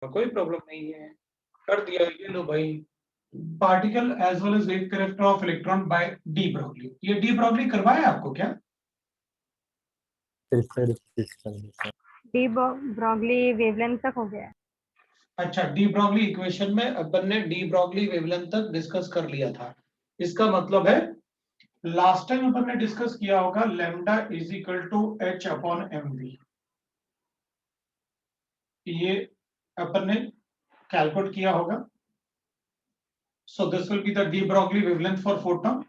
कोई प्रॉब्लम नहीं है, कर दिया। ये लो भाई, particle as well as wave character of electron by de Broglie. ये डी ब्रॉगली करवाया आपको क्या? डी ब्रॉगली वेवलेंथ तक हो गया है। अच्छा, डी ब्रॉगली इक्वेशन में अपन ने डी ब्रॉगली वेवलेंथ तक डिस्कस कर लिया था। इसका मतलब है लास्ट टाइम अपन ने डिस्कस किया होगा lambda is equal to H upon m v. ये अपन ने कैलकुलेट किया होगा। So this will be the de Broglie wavelength for photon,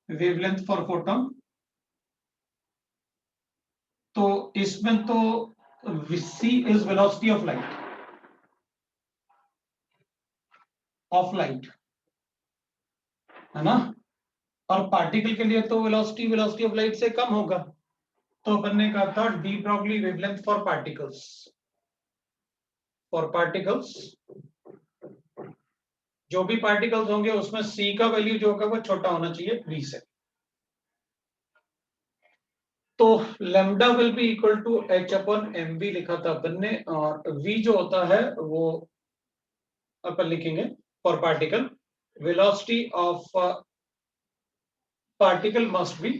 wavelength for photon. तो इसमें तो c is velocity of light, है ना। और पार्टिकल के लिए तो वेलोसिटी ऑफ लाइट से कम होगा। तो अपन ने कहा था D Broglie wavelength for particles, जो भी पार्टिकल्स होंगे उसमें c का वैल्यू जो होगा वो छोटा होना चाहिए v से। तो lambda will be equal to H upon m v लिखा था अपन ने, और v जो होता है वो अपन लिखेंगे for particle, velocity of particle must be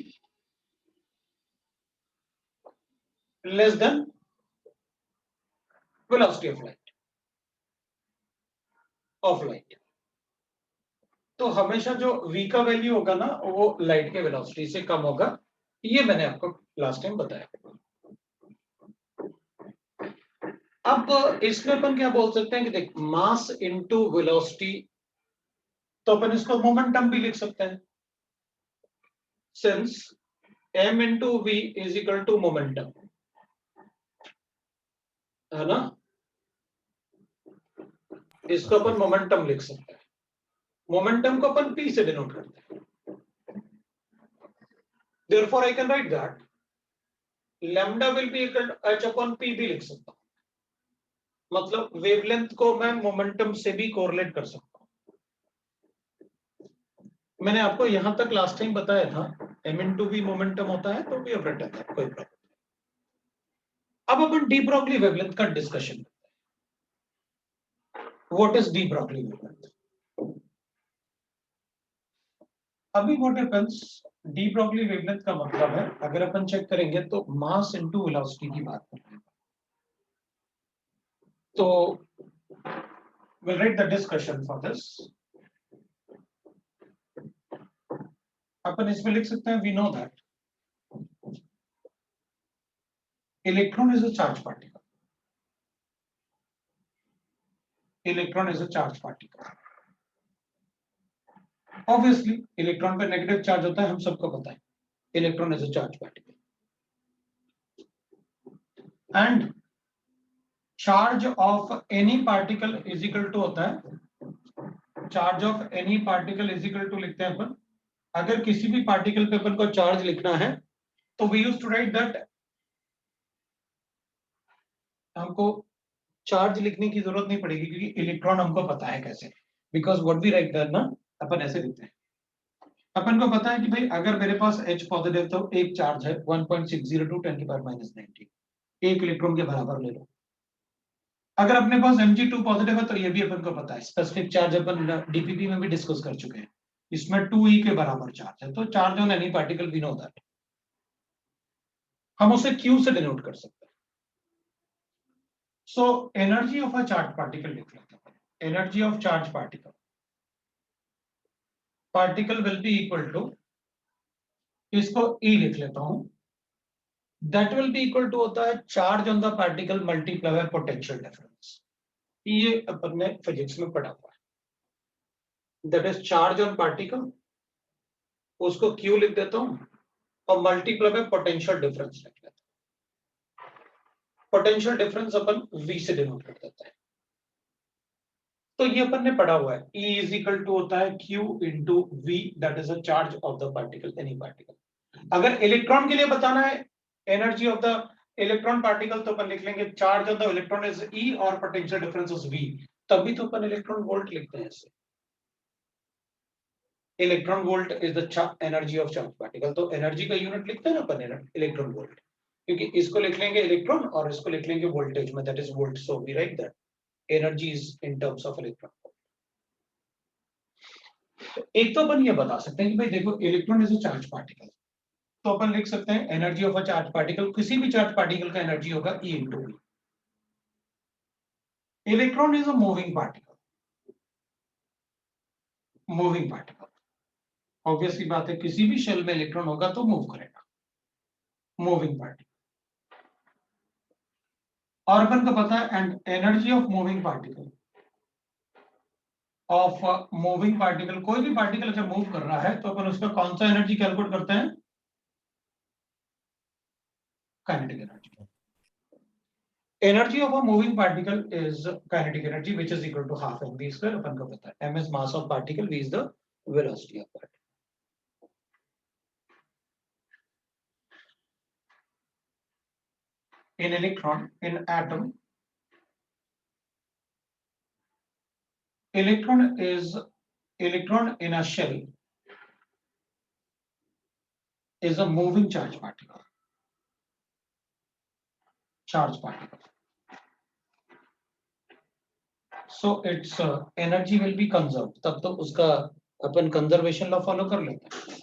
less than velocity of light. तो हमेशा जो v का वैल्यू होगा ना वो लाइट के वेलोसिटी से कम होगा। ये मैंने आपको लास्ट टाइम बताया। अब इसमें अपन क्या बोल सकते हैं कि देख, मास इनटू वेलोसिटी, तो अपन इसको मोमेंटम भी लिख सकते हैं, since m into v is equal to momentum, है ना। इसको अपन मोमेंटम लिख सकते हैं। मोमेंटम को अपन p से डिनोट करते हैं। Therefore I can write that lambda will be equal to h upon p भी लिख सकता हूं। मतलब वेवलेंथ को मैं मोमेंटम से भी कोरिलेट कर सकता हूं। मैंने आपको यहां तक लास्ट टाइम बताया था m इंटू वी मोमेंटम होता है, तो वी हैव रिटन दैट, कोई प्रॉब्लम। अब अपन डी ब्रॉगली वेवलेंथ का डिस्कशन करते हैं। What is de Broglie wavelength? अभी what happens, de Broglie wavelength का मतलब है, अगर अपन चेक करेंगे तो मास इनटू वेलोसिटी की बात कर रहे हैं। तो we'll write the discussion for this। अपन इसमें लिख सकते हैं, we know that electron is a charged particle, electron is a charged particle। obviously electron पे नेगेटिव चार्ज होता है, हम सबको पता है। Electron is a charge particle and charge of any particle is equal to होता है, charge of any particle is equal to लिखते हैं अपन। अगर किसी भी पार्टिकल पे अपन को चार्ज लिखना है तो we used to write that, हमको चार्ज लिखने की जरूरत नहीं पड़ेगी क्योंकि इलेक्ट्रॉन हमको पता है कैसे, because what we write that ना, अपन ऐसे लिखते हैं। अपन को पता है कि भाई अगर मेरे पास H पॉजिटिव तो एक चार्ज है 1.602 10 की पावर -19, एक इलेक्ट्रॉन के बराबर ले लो। अगर अपने पास Mg2 पॉजिटिव है तो ये भी अपन को पता है, स्पेसिफिक चार्ज अपन डीपीपी में भी डिस्कस कर चुके हैं, इसमें 2e के बराबर चार्ज है। तो charge on any particle we know that, हम उसे Q से डिनोट कर सकते हैं। So energy of a charge particle लिख लेते हैं, energy of charge particle will be equal to, इसको E लिख लेता हूं, that will be equal to होता है charge on the particle multiply by potential difference. ये अपन ने फिजिक्स में पढ़ा हुआ है, that is charge on particle, उसको Q लिख देता हूं और मल्टीप्लाई बाय पोटेंशियल डिफरेंस लिख लेता हूं। पोटेंशियल डिफरेंस अपन V से डिनोट कर देते हैं। तो ये अपन ने पढ़ा हुआ है, E इज इक्वल टू होता है Q into V, that is a charge of the particle, any particle. अगर इलेक्ट्रॉन के लिए बताना है energy of the electron particle तो अपन लिख लेंगे charge of the electron is E और पोटेंशियल डिफरेंस इज V। तभी तो अपन इलेक्ट्रॉन वोल्ट लिखते हैं ऐसे, electron volt is the energy of charge particle. तो एनर्जी का यूनिट लिखते हैं ना अपन इलेक्ट्रॉन वोल्ट। क्योंकि इसको लिख लेंगे इलेक्ट्रॉन और इसको लिख लेंगे वोल्टेज में, that is volt, so we write that energy is in terms of electron. तो एक तो अपन ये बता सकते हैं कि भाई देखो electron is a charge particle, तो अपन लिख सकते हैं energy of a charge particle, किसी भी चार्ज पार्टिकल का एनर्जी होगा E into v. Electron is a moving particle, moving particle, obviously बात है किसी भी शेल में इलेक्ट्रॉन होगा तो मूव करेगा, मूविंग पार्टिकल। और अपन को पता है and energy of moving particle, of moving particle, कोई भी पार्टिकल जब मूव कर रहा है तो अपन उसका कौन सा एनर्जी कैलकुलेट करते हैं, kinetic energy. Energy of a moving particle is kinetic energy which is equal to half mv square, अपन को पता है m is mass of particle, v is the velocity of particle. In electron, in atom, electron in a shell is a moving charge particle, so its energy will be conserved। तब तो उसका अपन conservation law follow कर लेते हैं।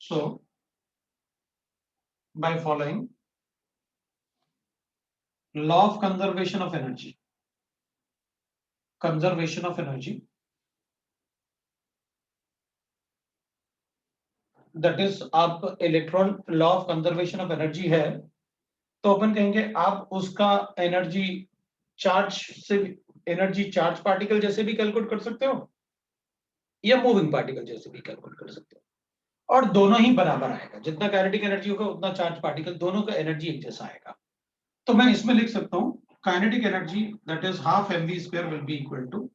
So by following law of conservation of energy, that is आप electron law of conservation of energy है, तो अपन कहेंगे आप उसका एनर्जी चार्ज से, एनर्जी चार्ज पार्टिकल जैसे भी कैलकुलेट कर सकते हो या मूविंग पार्टिकल जैसे भी कैलकुलेट कर सकते हो, और दोनों ही बराबर आएगा, जितना काइनेटिक एनर्जी होगा उतना चार्ज पार्टिकल, दोनों का एनर्जी एक जैसा आएगा। तो मैं इसमें लिख सकता हूं kinetic energy that is half mv square will be equal to,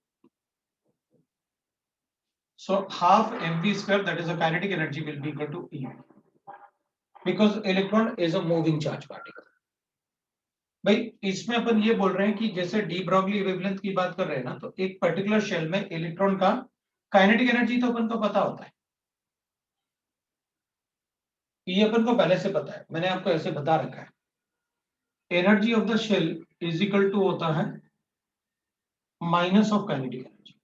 so half mv square that is a kinetic energy will be equal to E, because electron is a moving charge particle। भाई इसमें अपन ये बोल रहे हैं कि जैसे D Broglie wavelength की बात कर रहे हैं ना, तो एक पर्टिकुलर शेल में इलेक्ट्रॉन का काइनेटिक एनर्जी तो अपन को पता होता है, ये अपन को पहले से पता है, मैंने आपको ऐसे बता रखा है, energy of the shell is equal to होता है माइनस ऑफ काइनेटिक एनर्जी।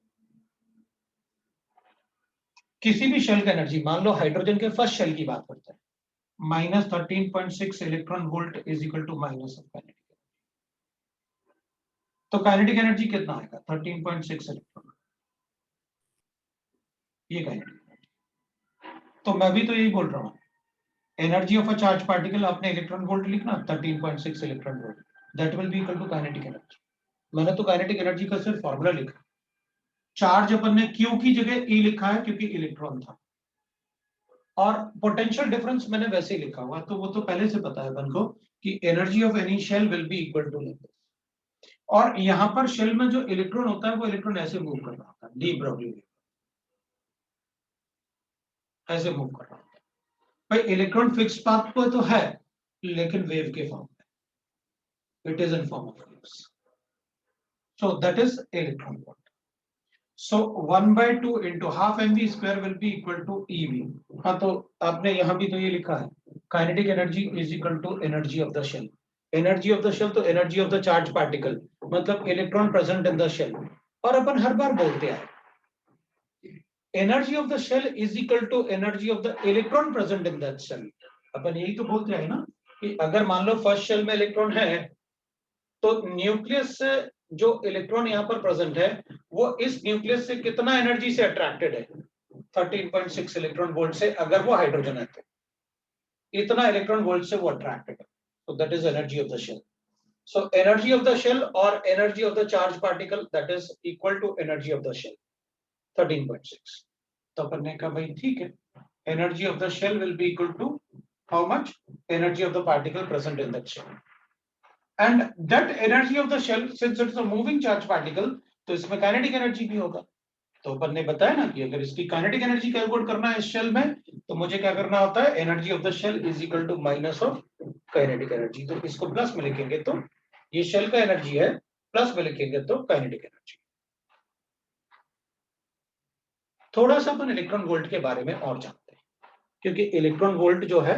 किसी भी शेल का एनर्जी, मान लो हाइड्रोजन के फर्स्ट शेल की बात करते हैं, minus 13.6 electron volt is equal to minus of kinetic, तो काइनेटिक एनर्जी कितना आएगा 13.6 इलेक्ट्रॉन, ये काइनेटिक एनर्जी। तो मैं भी तो यही बोल रहा हूं, energy of a charge particle आपने इलेक्ट्रॉन वोल्ट लिखना 13.6 electron volt, that will be equal to kinetic energy. मैंने तो काइनेटिक एनर्जी का सिर्फ फॉर्मूला लिखा, चार्ज अपन ने क्यू की जगह ई लिखा है क्योंकि इलेक्ट्रॉन था, और पोटेंशियल डिफरेंस मैंने वैसे ही लिखा हुआ, तो वो तो पहले से पता है अपन को कि energy of any shell will be equal to like this. और यहां पर शेल में जो इलेक्ट्रॉन होता है वो इलेक्ट्रॉन ऐसे मूव कर रहा होता है, डी ब्रॉगली ऐसे मूव कर रहा होता है। भाई इलेक्ट्रॉन फिक्स पाथ पर तो है लेकिन वेव के फॉर्म में, it is in form of waves, so that is electron volt. So 1/2 into half mv square will be equal to ev। हाँ तो आपने यहाँ भी तो ये लिखा है kinetic energy is equal to energy of the shell, energy of the shell तो energy of the charge particle, मतलब electron present in the shell. और अपन हर बार बोलते हैं energy of the shell is equal to energy of the electron present in that shell. अपन यही तो बोलते हैं ना कि अगर मान लो फर्स्ट शेल में इलेक्ट्रॉन है तो न्यूक्लियस से जो इलेक्ट्रॉन यहाँ पर प्रेजेंट है वो इस न्यूक्लियस से कितना एनर्जी से अट्रैक्टेड है, 13.6 इलेक्ट्रॉन वोल्ट से, अगर वो हाइड्रोजन है तो इतना इलेक्ट्रॉन वोल्ट से वो अट्रैक्टेड है, तो that is energy of the shell. So energy of the shell और energy of the charge particle that is equal to energy of the shell 13.6। तो अपन ने कहा भाई ठीक है, energy of the shell will be equal to how much, energy of the particle present in that shell, and that energy of the shell since it's a moving charge particle तो इसमें kinetic energy भी होगा। तो अपन ने बताया ना कि अगर इसकी काइनेटिक एनर्जी कैलकुलेट करना है इस शेल में तो मुझे क्या करना होता है, energy of the shell is equal to minus of kinetic energy. तो इसको प्लस में लिखेंगे तो ये शेल का एनर्जी है, प्लस में लिखेंगे तो काइनेटिक एनर्जी। थोड़ा सा अपन इलेक्ट्रॉन वोल्ट के बारे में और जानते हैं, क्योंकि इलेक्ट्रॉन वोल्ट जो है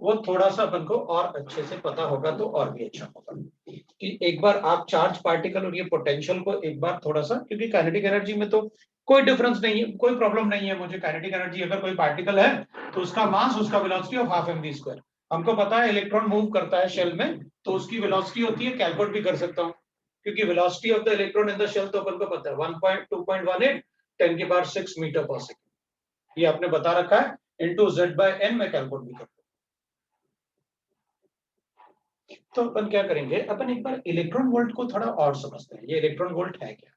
वो थोड़ा सा अपन को और अच्छे से पता होगा तो और भी अच्छा होगा कि एक बार आप चार्ज पार्टिकल और ये पोटेंशियल को एक बार थोड़ा सा, क्योंकि काइनेटिक एनर्जी में तो कोई डिफरेंस नहीं है, कोई प्रॉब्लम नहीं है मुझे। काइनेटिक एनर्जी अगर कोई पार्टिकल है तो उसका मास, उसका वेलोसिटी ऑफ हाफ mv²। हमको पता है इलेक्ट्रॉन मूव करता है शेल में तो उसकी वेलोसिटी होती है, कैलकुलेट भी कर सकता हूँ क्योंकि velocity of the electron in the shell तो अपन को पता है 1.2.18 10⁻⁶ मीटर पर सेकेंड। ये आपने बता रखा है इनटू z/n में कैलकुलेट भी करता हूं। तो अपन क्या करेंगे, अपन एक बार इलेक्ट्रॉन वोल्ट को थोड़ा और समझते हैं। ये इलेक्ट्रॉन वोल्ट है क्या,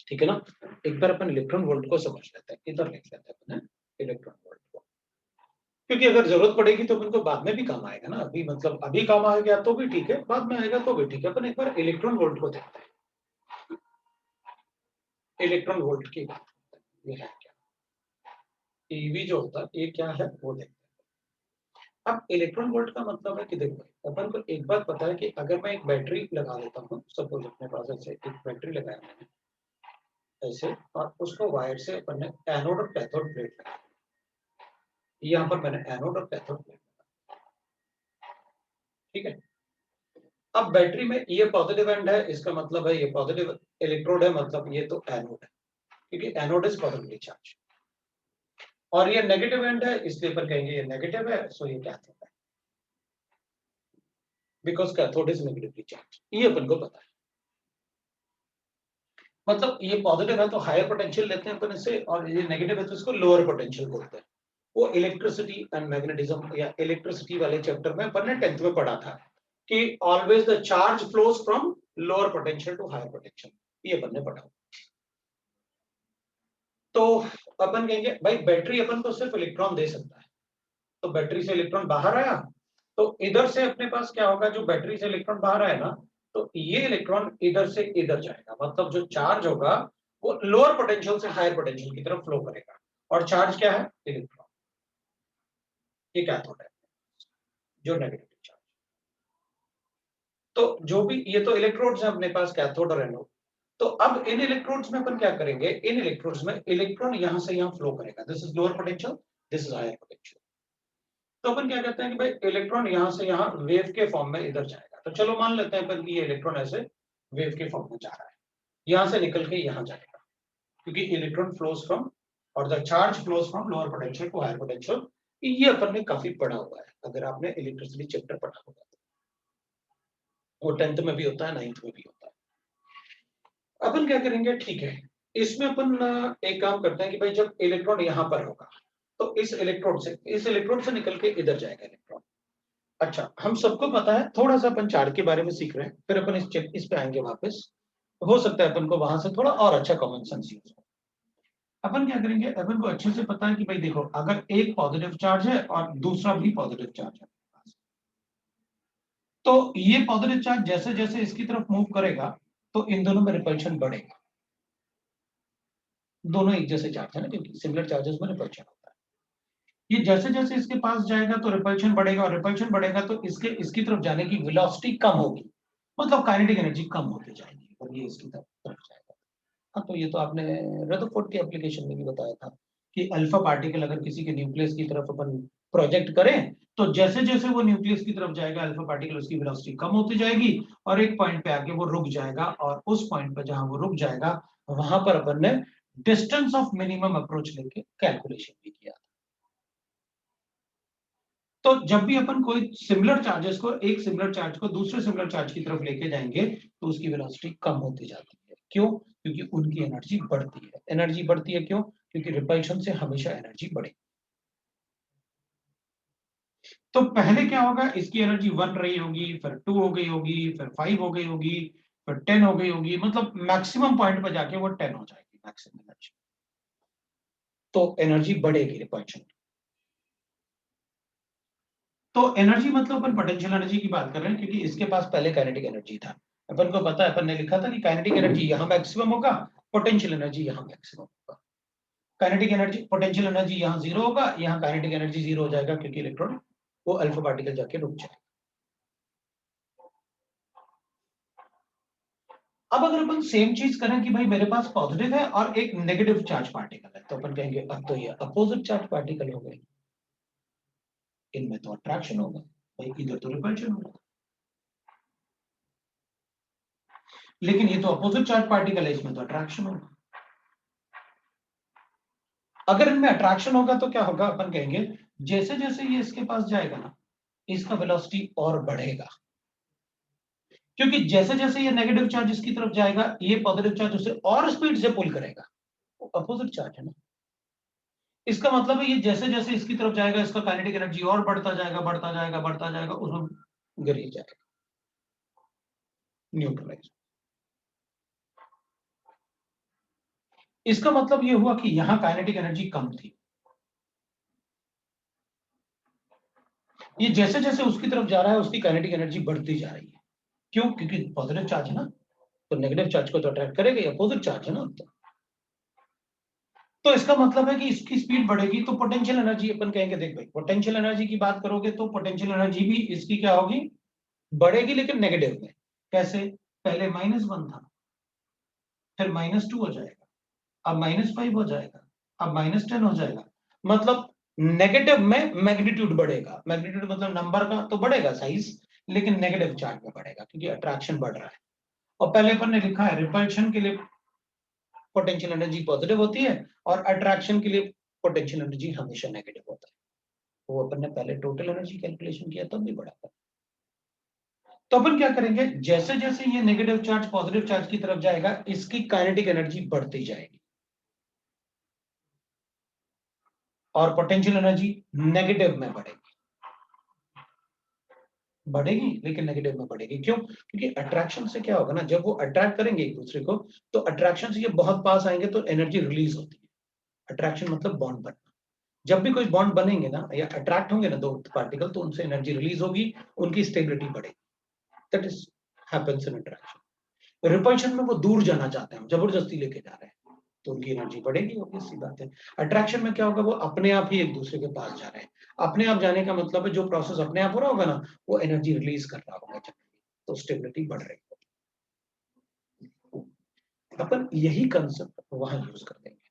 ठीक है ना। एक बार अपन इलेक्ट्रॉन वोल्ट को समझ लेते हैं, इधर लिख लेते हैं अपन इलेक्ट्रॉन वोल्ट को, क्योंकि अगर जरूरत पड़ेगी तो अपन को बाद में भी काम आएगा ना। अभी मतलब अभी काम आ गया तो भी ठीक है, बाद में आएगा तो भी ठीक है। अपन एक बार इलेक्ट्रॉन वोल्ट को देखते हैं। इलेक्ट्रॉन वोल्ट की बात करते हैं, ये है क्या, ईवी जो होता है ये क्या है वो देखते हैं। अब इलेक्ट्रॉन वोल्ट का मतलब है कि देखो अपन को एक बात पता है कि अगर मैं एक बैटरी लगा लेता हूँ, सपोज अपने पास ऐसे एक बैटरी लगाया मैंने ऐसे, और उसको वायर से अपन ने एनोड और कैथोड प्लेट लगाया, यहाँ पर मैंने एनोड और कैथोड प्लेट, ठीक है। अब बैटरी में ये पॉजिटिव एंड है, इसका मतलब है ये पॉजिटिव इलेक्ट्रोड है, मतलब ये तो एनोड है क्योंकि एनोड इज पॉजिटिवली चार्ज, और ये नेगेटिव एंड है इसलिए अपन कहेंगे ये नेगेटिव है, सो ये कैथोड है because cathode is negatively charge. ये अपन को पता है, मतलब ये पॉजिटिव है तो हायर पोटेंशियल लेते हैं अपन इससे, और ये नेगेटिव है तो इसको लोअर पोटेंशियल बोलते हैं। वो इलेक्ट्रिसिटी एंड मैग्नेटिज्म या इलेक्ट्रिसिटी वाले चैप्टर में अपन ने 10th में पढ़ा था कि always the charge flows from lower potential to higher potential, ये अपन ने पढ़ा। तो अपन कहेंगे भाई बैटरी अपन को सिर्फ इलेक्ट्रॉन दे सकता है, तो बैटरी से इलेक्ट्रॉन बाहर आया तो इधर से अपने पास क्या होगा, जो बैटरी से इलेक्ट्रॉन बाहर आया ना तो ये इलेक्ट्रॉन इधर से इधर जाएगा, मतलब जो चार्ज होगा वो लोअर पोटेंशियल से हायर पोटेंशियल की तरफ फ्लो करेगा। और चार्ज क्या है, इलेक्ट्रॉन, ये कैथोड है जो नेगेटिव चार्ज। तो जो भी ये तो इलेक्ट्रोड्स हैं अपने पास, कैथोड और एनोड। तो अब इन इलेक्ट्रोड्स में अपन क्या करेंगे, इन इलेक्ट्रोड्स में इलेक्ट्रॉन यहां से यहां फ्लो करेगा, this is lower potential, this is higher potential. तो अपन क्या कहते हैं कि भाई इलेक्ट्रॉन यहां से यहां वेव के फॉर्म में इधर जाएगा। तो चलो मान लेते हैं अपन कि ये इलेक्ट्रॉन ऐसे वेव के फॉर्म में जा रहा है, यहां से निकल के यहां जाएगा क्योंकि इलेक्ट्रॉन फ्लोज फ्रॉम और the charge flows from lower potential to higher potential. ये अपन ने काफी पढ़ा हुआ है, अगर आपने इलेक्ट्रिसिटी चैप्टर पढ़ा होगा तो। वो 10th में भी होता है, 9th में भी होता है। अपन क्या करेंगे, ठीक है, इसमें अपन एक काम करते हैं कि भाई जब इलेक्ट्रॉन यहां पर होगा तो इस इलेक्ट्रोड से निकल के इधर जाएगा इलेक्ट्रॉन। अच्छा, हम सबको पता है, थोड़ा सा अपन चार्ज के बारे में सीख रहे हैं, फिर अपन इस पे आएंगे वापस। हो सकता है अपन को वहां से थोड़ा और अच्छा कॉमन सेंस यूज हो। अपन क्या करेंगे, अपन को अच्छे से पता है कि भाई देखो अगर एक पॉजिटिव चार्ज है और दूसरा भी पॉजिटिव चार्ज है, तो ये पॉजिटिव चार्ज जैसे जैसे इसकी तरफ मूव करेगा तो इन दोनों में रिपल्शन बढ़ेगा। दोनों एक जैसे चार्ज है ना, क्योंकि सिमिलर चार्जेस में रिपल्शन होता है। ये जैसे जैसे इसके पास जाएगा तो रिपल्शन बढ़ेगा, और रिपल्शन बढ़ेगा तो इसकी तरफ जाने की वेलोसिटी कम होगी, मतलब काइनेटिक एनर्जी कम होती जाएगी और ये इसकी तरफ जाएगा। हाँ, तो ये तो आपने रदरफोर्ड के एप्लीकेशन में भी बताया था कि अल्फा पार्टिकल अगर किसी के न्यूक्लियस की तरफ अपन प्रोजेक्ट करें तो जैसे जैसे वो न्यूक्लियस की तरफ जाएगा अल्फा पार्टिकल उसकी वेलोसिटी कम होती जाएगी और एक पॉइंट पे आके वो रुक जाएगा, और उस पॉइंट पे जहां वो रुक जाएगा वहां पर अपन ने डिस्टेंस ऑफ मिनिमम अप्रोच लेके कैलकुलेशन भी किया। तो जब भी अपन कोई सिमिलर चार्जेस को, एक सिमिलर चार्ज को दूसरे सिमिलर चार्ज की तरफ लेके जाएंगे तो उसकी वेलोसिटी कम होती जाती है। क्यों? क्योंकि उनकी एनर्जी बढ़ती है। एनर्जी बढ़ती है क्यों? क्योंकि रिपल्शन से हमेशा एनर्जी बढ़ेगी। तो पहले क्या होगा, इसकी एनर्जी 1 रही होगी, फिर 2 हो गई होगी, फिर 5 हो गई होगी, फिर 10 हो गई होगी, मतलब मैक्सिमम पॉइंट पर जाके वो 10 हो जाएगी मैक्सिमम एनर्जी। तो एनर्जी बढ़ेगी रिपल्शन। तो एनर्जी मतलब अपन पोटेंशियल एनर्जी की बात कर रहे हैं क्योंकि इसके पास पहले काइनेटिक एनर्जी था। अपन को पता है, अपन ने लिखा था कि काइनेटिक एनर्जी यहाँ मैक्सिमम होगा, पोटेंशियल एनर्जी यहाँ मैक्सिमम होगा। काइनेटिक एनर्जी, पोटेंशियल एनर्जी यहाँ 0 होगा, यहाँ काइनेटिक एनर्जी 0 हो जाएगा क्योंकि इलेक्ट्रॉन वो अल्फा पार्टिकल जाके रुक जाएगा। अब अगर अपन सेम चीज करें कि भाई मेरे पास पॉजिटिव है और एक नेगेटिव चार्ज पार्टिकल है, तो अपन कहेंगे अब तो ये अपोजिट चार्ज पार्टिकल हो गए। इनमें तो अट्रैक्शन होगा भाई, इधर तो रिपल्शन होगा। लेकिन ये तो अपोजिट चार्ज पार्टिकल है, इसमें तो अट्रैक्शन होगा। अगर इनमें अट्रैक्शन होगा तो क्या होगा, अपन कहेंगे जैसे जैसे ये इसके पास जाएगा ना, इसका वेलोसिटी और बढ़ेगा, क्योंकि जैसे जैसे ये नेगेटिव चार्ज इसकी तरफ जाएगा, ये पॉजिटिव चार्ज उसे और स्पीड से पुल करेगा, अपोजिट चार्ज है ना। इसका मतलब है ये जैसे जैसे इसकी तरफ जाएगा, इसका काइनेटिक एनर्जी और बढ़ता जाएगा, बढ़ता जाएगा, बढ़ता जाएगा, उसमें गिर ही जाएगा, न्यूट्रलाइज। इसका मतलब ये हुआ कि यहां काइनेटिक एनर्जी कम थी, ये जैसे जैसे उसकी तरफ जा रहा है उसकी काइनेटिक एनर्जी बढ़ती जा रही है। क्यों? क्योंकि पॉजिटिव चार्ज है ना, तो नेगेटिव चार्ज को तो अट्रैक्ट करेगा, ये अपोजिट चार्ज है ना। तो इसका मतलब है कि इसकी स्पीड बढ़ेगी तो पोटेंशियल एनर्जी, अपन कहेंगे देख भाई, पोटेंशियल एनर्जी की बात करोगे तो पोटेंशियल एनर्जी भी इसकी क्या होगी, बढ़ेगी, लेकिन नेगेटिव में। कैसे? पहले -1 था, फिर -2 हो जाएगा, अब -5 हो जाएगा, अब -10 हो जाएगा। मतलब नेगेटिव में मैग्नीट्यूड बढ़ेगा, मैग्नीट्यूड मतलब नंबर का तो बढ़ेगा साइज, लेकिन नेगेटिव चार्ज में बढ़ेगा क्योंकि अट्रैक्शन बढ़ रहा है। और पहले अपन ने लिखा है रिपल्शन के लिए पोटेंशियल एनर्जी पॉजिटिव होती है और अट्रैक्शन के लिए पोटेंशियल एनर्जी हमेशा नेगेटिव होता है। वो अपन ने पहले टोटल एनर्जी कैलकुलेशन किया तब भी बढ़ा था। तो अपन क्या करेंगे, जैसे जैसे ये नेगेटिव चार्ज पॉजिटिव चार्ज की तरफ जाएगा, इसकी काइनेटिक एनर्जी बढ़ती जाएगी और पोटेंशियल एनर्जी नेगेटिव में बढ़ेगी, बढ़ेगी लेकिन नेगेटिव में बढ़ेगी। क्यों? क्योंकि अट्रैक्शन से क्या होगा ना, जब वो अट्रैक्ट करेंगे एक दूसरे को, तो अट्रैक्शन से ये बहुत पास आएंगे तो एनर्जी रिलीज होती है। अट्रैक्शन मतलब बॉन्ड बनना। जब भी कोई बॉन्ड बनेंगे ना या अट्रैक्ट होंगे ना दो पार्टिकल, तो उनसे एनर्जी रिलीज होगी, उनकी स्टेबिलिटी बढ़ेगी। That is happens in attraction. Repulsion में वो दूर जाना चाहते हैं, जबरदस्ती लेके जा रहे हैं, तो उनकी एनर्जी बढ़ेगी, ऑब्वियस सी बात है। अट्रैक्शन में क्या होगा, वो अपने आप ही एक दूसरे के पास जा रहे हैं। अपने आप जाने का मतलब है जो प्रोसेस अपने आप हो रहा होगा ना, वो एनर्जी रिलीज कर रहा होगा, तो स्टेबिलिटी बढ़ रही होगी। अपन यही कंसेप्ट वहां यूज कर देंगे।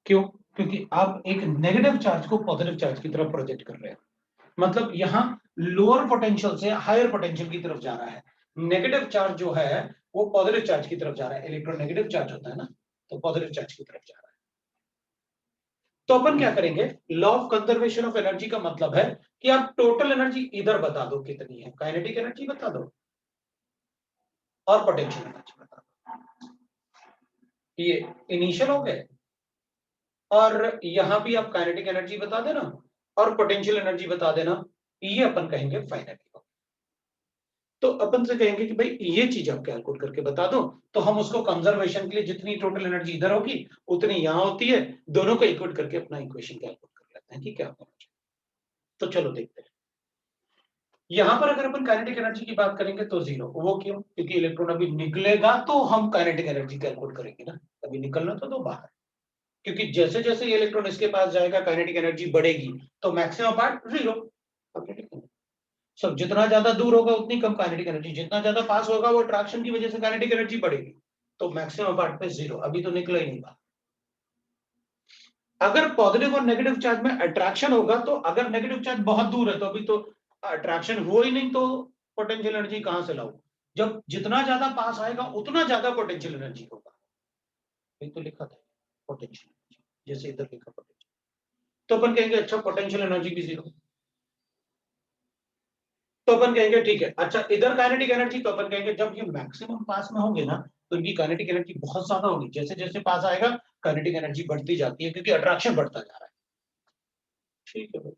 क्यों? क्योंकि आप एक नेगेटिव चार्ज को पॉजिटिव चार्ज की तरफ प्रोजेक्ट कर रहे हैं, मतलब यहां लोअर पोटेंशियल से हायर पोटेंशियल की तरफ जा रहा है। नेगेटिव चार्ज जो है वो पॉजिटिव चार्ज की तरफ जा रहा है, इलेक्ट्रोनेगेटिव चार्ज होता है ना, तो पॉजिटिव चार्ज की तरफ जा रहा है। तो अपन क्या करेंगे, law of conservation of energy का मतलब है कि आप टोटल एनर्जी इधर बता दो कितनी है, काइनेटिक एनर्जी बता दो और पोटेंशियल एनर्जी बता दो। ये इनिशियल हो गए, और यहां भी आप काइनेटिक एनर्जी बता देना और पोटेंशियल एनर्जी बता देना, ये अपन कहेंगे फाइनल। तो अपन से कहेंगे कि भाई ये चीज आप कैलकुलेट करके बता दो, तो हम उसको कंजर्वेशन के लिए जितनी टोटल एनर्जी इधर होगी उतनी यहां होती है, दोनों को इक्वेट करके अपना इक्वेशन कैलकुलेट कर लेते हैं कि क्या होना चाहिए। तो चलो देखते हैं। यहां पर अगर अपन काइनेटिक एनर्जी की बात करेंगे तो 0। वो क्यों? क्योंकि इलेक्ट्रॉन अभी निकलेगा तो हम काइनेटिक एनर्जी कैलकुलेट करेंगे ना, अभी निकलना तो दो बाहर। क्योंकि जैसे जैसे ये इलेक्ट्रॉन इसके पास जाएगा काइनेटिक एनर्जी बढ़ेगी, तो मैक्सिमम पार्ट 0। सब जितना ज्यादा दूर होगा उतनी कम काइनेटिक एनर्जी, जितना ज्यादा पास होगा वो अट्रैक्शन की वजह से काइनेटिक एनर्जी बढ़ेगी, तो मैक्सिमम पार्ट पे 0। अभी तो निकला ही नहीं बाहर। अगर पॉजिटिव और नेगेटिव चार्ज में अट्रैक्शन होगा, तो अगर नेगेटिव चार्ज बहुत दूर है तो अभी तो अट्रैक्शन हो ही नहीं, तो पोटेंशियल एनर्जी कहां से लाऊं? जब जितना ज्यादा पास आएगा उतना ज्यादा पोटेंशियल एनर्जी होगा। ये तो लिखा था पोटेंशियल एनर्जी, जैसे इधर लिखा पोटेंशियल। तो अपन कहेंगे अच्छा पोटेंशियल एनर्जी भी 0। तो अपन कहेंगे ठीक है, अच्छा इधर काइनेटिक एनर्जी, तो अपन कहेंगे जब ये मैक्सिमम पास में होंगे ना, तो इनकी काइनेटिक एनर्जी बहुत ज्यादा होगी, जैसे जैसे पास आएगा काइनेटिक एनर्जी बढ़ती जाती है क्योंकि अट्रैक्शन बढ़ता जा रहा है। ठीक है भाई,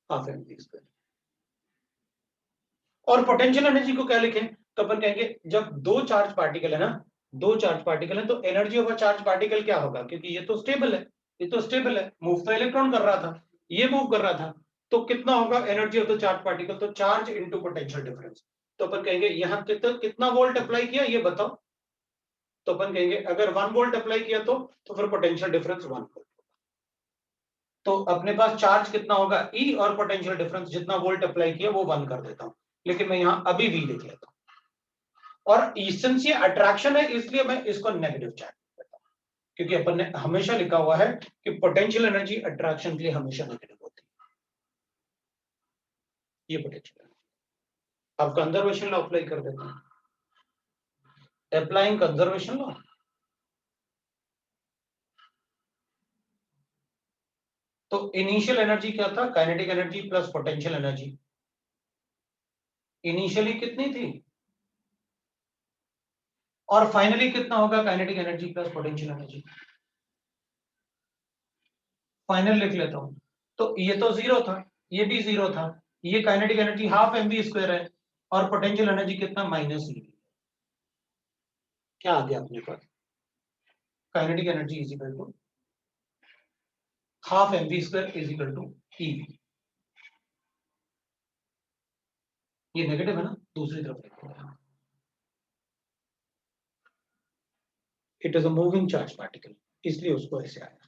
हाफ एम वी स्क्वायर। और पोटेंशियल एनर्जी को क्या लिखें, तो अपन कहेंगे जब दो चार्ज पार्टिकल है ना, दो चार्ज पार्टिकल है, तो energy of a charge particle क्या होगा, क्योंकि ये तो स्टेबल है, ये तो स्टेबल है, मूव तो इलेक्ट्रॉन कर रहा था, ये मूव कर रहा था, तो कितना होगा energy of the charge particle, तो चार्ज इनटू पोटेंशियल डिफरेंस। तो अपन कहेंगे यहां कितना वोल्ट अप्लाई किया ये बताओ, तो अपन कहेंगे अगर 1 वोल्ट अप्लाई किया तो फिर पोटेंशियल डिफरेंस 1 वोल्ट। तो अपने पास चार्ज कितना होगा E, और पोटेंशियल डिफरेंस जितना वोल्ट अप्लाई किया वो 1 कर देता हूं, लेकिन मैं यहां अभी V लिख लेता हूं। और सिंस ये अट्रैक्शन है इसलिए मैं इसको नेगेटिव चार्ज करता हूं। क्योंकि अपन ने हमेशा लिखा हुआ है कि पोटेंशियल एनर्जी अट्रैक्शन के लिए हमेशा नेगेटिव होती है, ये पोटेंशियल एनर्जी। अब कंजर्वेशन लॉ अप्लाई कर देते हैं, अप्लाइंग कंजर्वेशन लॉ, तो इनिशियल एनर्जी क्या था, kinetic energy plus potential energy. Initially कितनी थी और फाइनली कितना होगा, kinetic energy plus potential energy. Final लिख लेता हूं, तो ये तो जीरो था, ये भी जीरो था, ये kinetic energy half mv square है और पोटेंशियल एनर्जी कितना, माइनस ev। क्या आ गया अपने पास, kinetic energy is equal to half mv square is equal to ev। ये नेगेटिव है ना, दूसरी तरफ लिखते हैं, it is a moving charge particle, इसलिए उसको ऐसे आया।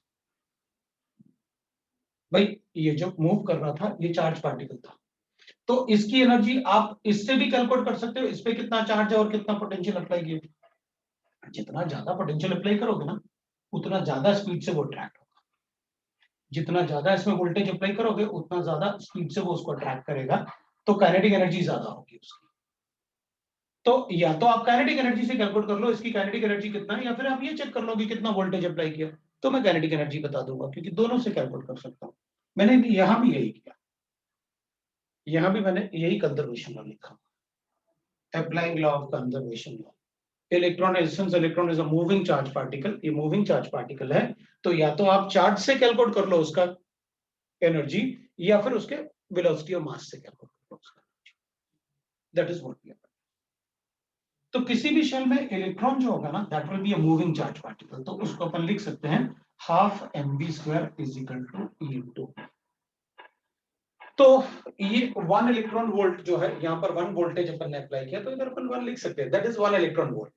भाई ये जो मूव कर रहा था ये चार्ज पार्टिकल था, तो इसकी एनर्जी आप इससे भी कैलकुलेट कर सकते हो, इस पे कितना चार्ज है और कितना पोटेंशियल अप्लाई किया। जितना ज्यादा पोटेंशियल अप्लाई करोगे ना, उतना ज्यादा स्पीड से वो अट्रैक्ट होगा। जितना ज्यादा इसमें वोल्टेज अप्लाई करोगे उतना ज्यादा स्पीड से वो उसको अट्रैक्ट करेगा, तो काइनेटिक एनर्जी ज्यादा होगी उसकी। तो या तो आप काइनेटिक एनर्जी से कैलकुलेट कर लो इसकी काइनेटिक एनर्जी कितना है, या फिर आप ये चेक कर लो कि कितना वोल्टेज अप्लाई किया, तो मैं काइनेटिक एनर्जी बता दूंगा, क्योंकि दोनों से कैलकुलेट कर सकता हूं। मैंने यहां भी यही किया, यहां भी मैंने यही कंजर्वेशन लॉ लिखा, applying law of conservation law. Electron resistance, electron is a moving charge particle, ये मूविंग चार्ज पार्टिकल है, तो या तो आप चार्ज से कैलकुलेट कर लो उसका एनर्जी, या फिर उसके वेलोसिटी और मास से कैलकुलेट कर लो उसका, that is what we are. तो किसी भी शेल में इलेक्ट्रॉन जो होगा ना, that will be a moving charge particle, तो उसको अपन लिख सकते हैं half mv square is equal to e two. तो ये 1 इलेक्ट्रॉन वोल्ट जो है, यहाँ पर 1 वोल्टेज अपन ने अप्लाई किया, तो इधर अपन 1 लिख सकते हैं, दैट इज 1 इलेक्ट्रॉन वोल्ट।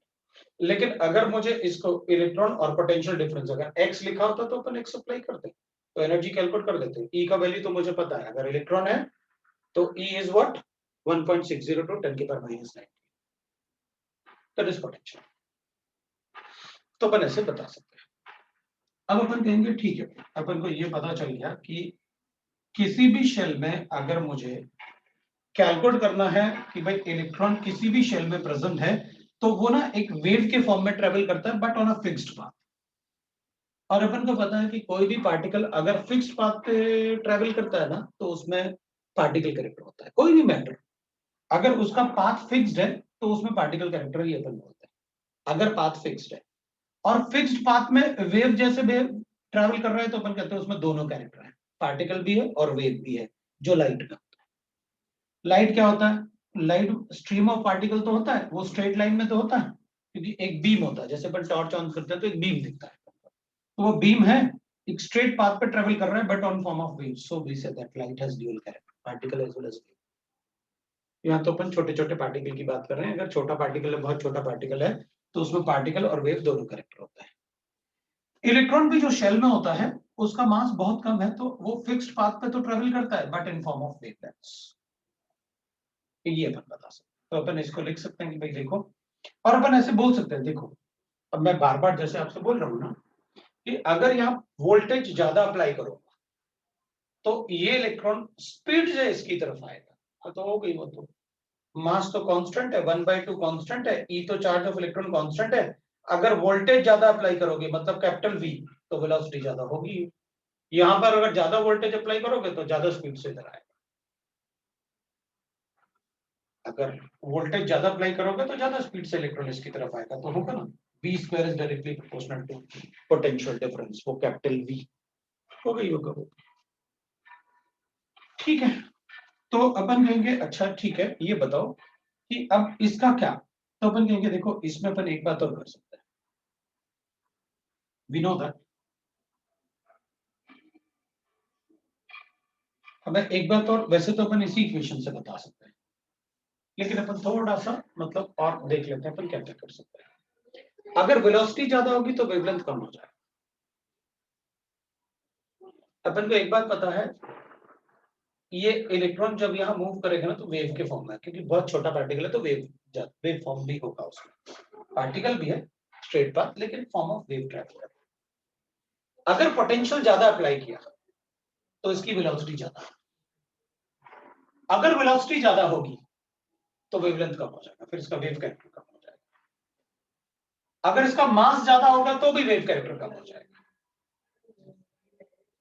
लेकिन अगर मुझे इसको इलेक्ट्रॉन और पोटेंशियल डिफरेंस अगर x लिखा होता तो अपन x अप्लाई करते, तो एनर्जी कैलकुलेट कर देते। E का वैल्यू तो मुझे पता है, अगर इलेक्ट्रॉन है तो E इज व्हाट 1.602 10 की power minus 9, that is potential. तो अपन ऐसे बता सकते हैं। अब अपन कहेंगे ठीक है, अपन को ये पता चल गया कि किसी भी शेल में अगर मुझे कैलकुलेट करना है कि भाई इलेक्ट्रॉन किसी भी शेल में प्रेजेंट है, तो वो ना एक वेव के फॉर्म में ट्रेवल करता है, but on a fixed path. और अपन को पता है कि कोई भी पार्टिकल अगर फिक्स्ड पाथ पे ट्रेवल करता है ना, तो उसमें पार्टिकल कैरेक्टर होता है। कोई भी मैटर अगर उसका पाथ फिक्स्ड है तो उसमें पार्टिकल कैरेक्टर ही अपन बोलते हैं, अगर पाथ फिक्स्ड है। और फिक्स्ड पाथ में वेव जैसे वेव ट्रेवल कर रहा है, तो अपन कहते हैं उसमें दोनों कैरेक्टर है, पार्टिकल भी है और वेव भी है, जो लाइट में। लाइट क्या होता है, लाइट स्ट्रीम ऑफ पार्टिकल तो होता है, वो स्ट्रेट लाइन में तो होता है, क्योंकि एक बीम होता है, जैसे अपन टॉर्च ऑन करते हैं तो एक बीम दिखता है, तो वो बीम है, एक स्ट्रेट पाथ पे ट्रेवल कर रहा है, but on form of wave, so we say that light has dual character, particle as well as wave. यहाँ तो अपन छोटे छोटे पार्टिकल की बात कर रहे हैं, अगर छोटा पार्टिकल है, बहुत छोटा पार्टिकल है, तो उसमें पार्टिकल और वेव दोनों कैरेक्टर होता है। इलेक्ट्रॉन भी जो शेल में होता है उसका मास बहुत कम है, तो वो फिक्स्ड पाथ पे तो ट्रेवल करता है, but in form of wavelengths, ये अपन बता सकते हैं। तो अपन इसको लिख सकते हैं कि भाई देखो, और अपन ऐसे बोल सकते हैं, देखो अब मैं बार बार जैसे आपसे बोल रहा हूं ना, कि अगर यहाँ वोल्टेज ज्यादा अप्लाई करो तो ये इलेक्ट्रॉन स्पीड से इसकी तरफ आएगा, तो हो गई वो। तो मास तो कांस्टेंट है, 1/2 कांस्टेंट है, ई तो चार्ज ऑफ इलेक्ट्रॉन कांस्टेंट है। अगर वोल्टेज ज्यादा अप्लाई करोगे मतलब कैपिटल वी, तो वेलोसिटी ज्यादा होगी। यहां पर अगर ज्यादा वोल्टेज अप्लाई करोगे तो ज्यादा स्पीड से इधर आएगा। अगर वोल्टेज ज्यादा अप्लाई करोगे तो ज्यादा स्पीड से इलेक्ट्रॉन इसकी तरफ आएगा, तो होगा ना v square is directly proportional to potential difference, वो कैपिटल V हो गई होगा वो। ठीक है, तो अपन कहेंगे अच्छा ठीक है, ये बताओ कि अब इसका क्या। तो अपन कहेंगे देखो, इसमें अपन एक बात और कर सकते हैं, वी नो दैट, हमें एक बात और, वैसे तो अपन इसी इक्वेशन से बता सकते हैं, लेकिन अपन थोड़ा सा मतलब और देख लेते हैं अपन क्या क्या कर सकते हैं। अगर वेलोसिटी ज्यादा होगी तो वेवलेंथ कम हो जाएगा। अपन को एक बात पता है, ये इलेक्ट्रॉन जब यहाँ मूव करेगा ना तो वेव के फॉर्म में, क्योंकि बहुत छोटा पार्टिकल है तो वेव फॉर्म भी होगा उसमें, पार्टिकल भी है स्ट्रेट पाथ, लेकिन फॉर्म ऑफ वेव ट्रैवल करेगा। अगर पोटेंशियल ज्यादा अप्लाई किया तो इसकी वेलोसिटी ज्यादा, अगर वेलोसिटी ज्यादा होगी तो वेवलेंथ कम हो जाएगा, फिर इसका वेव कैरेक्टर कम हो जाएगा। अगर इसका मास ज्यादा होगा तो भी वेव कैरेक्टर कम हो जाएगा।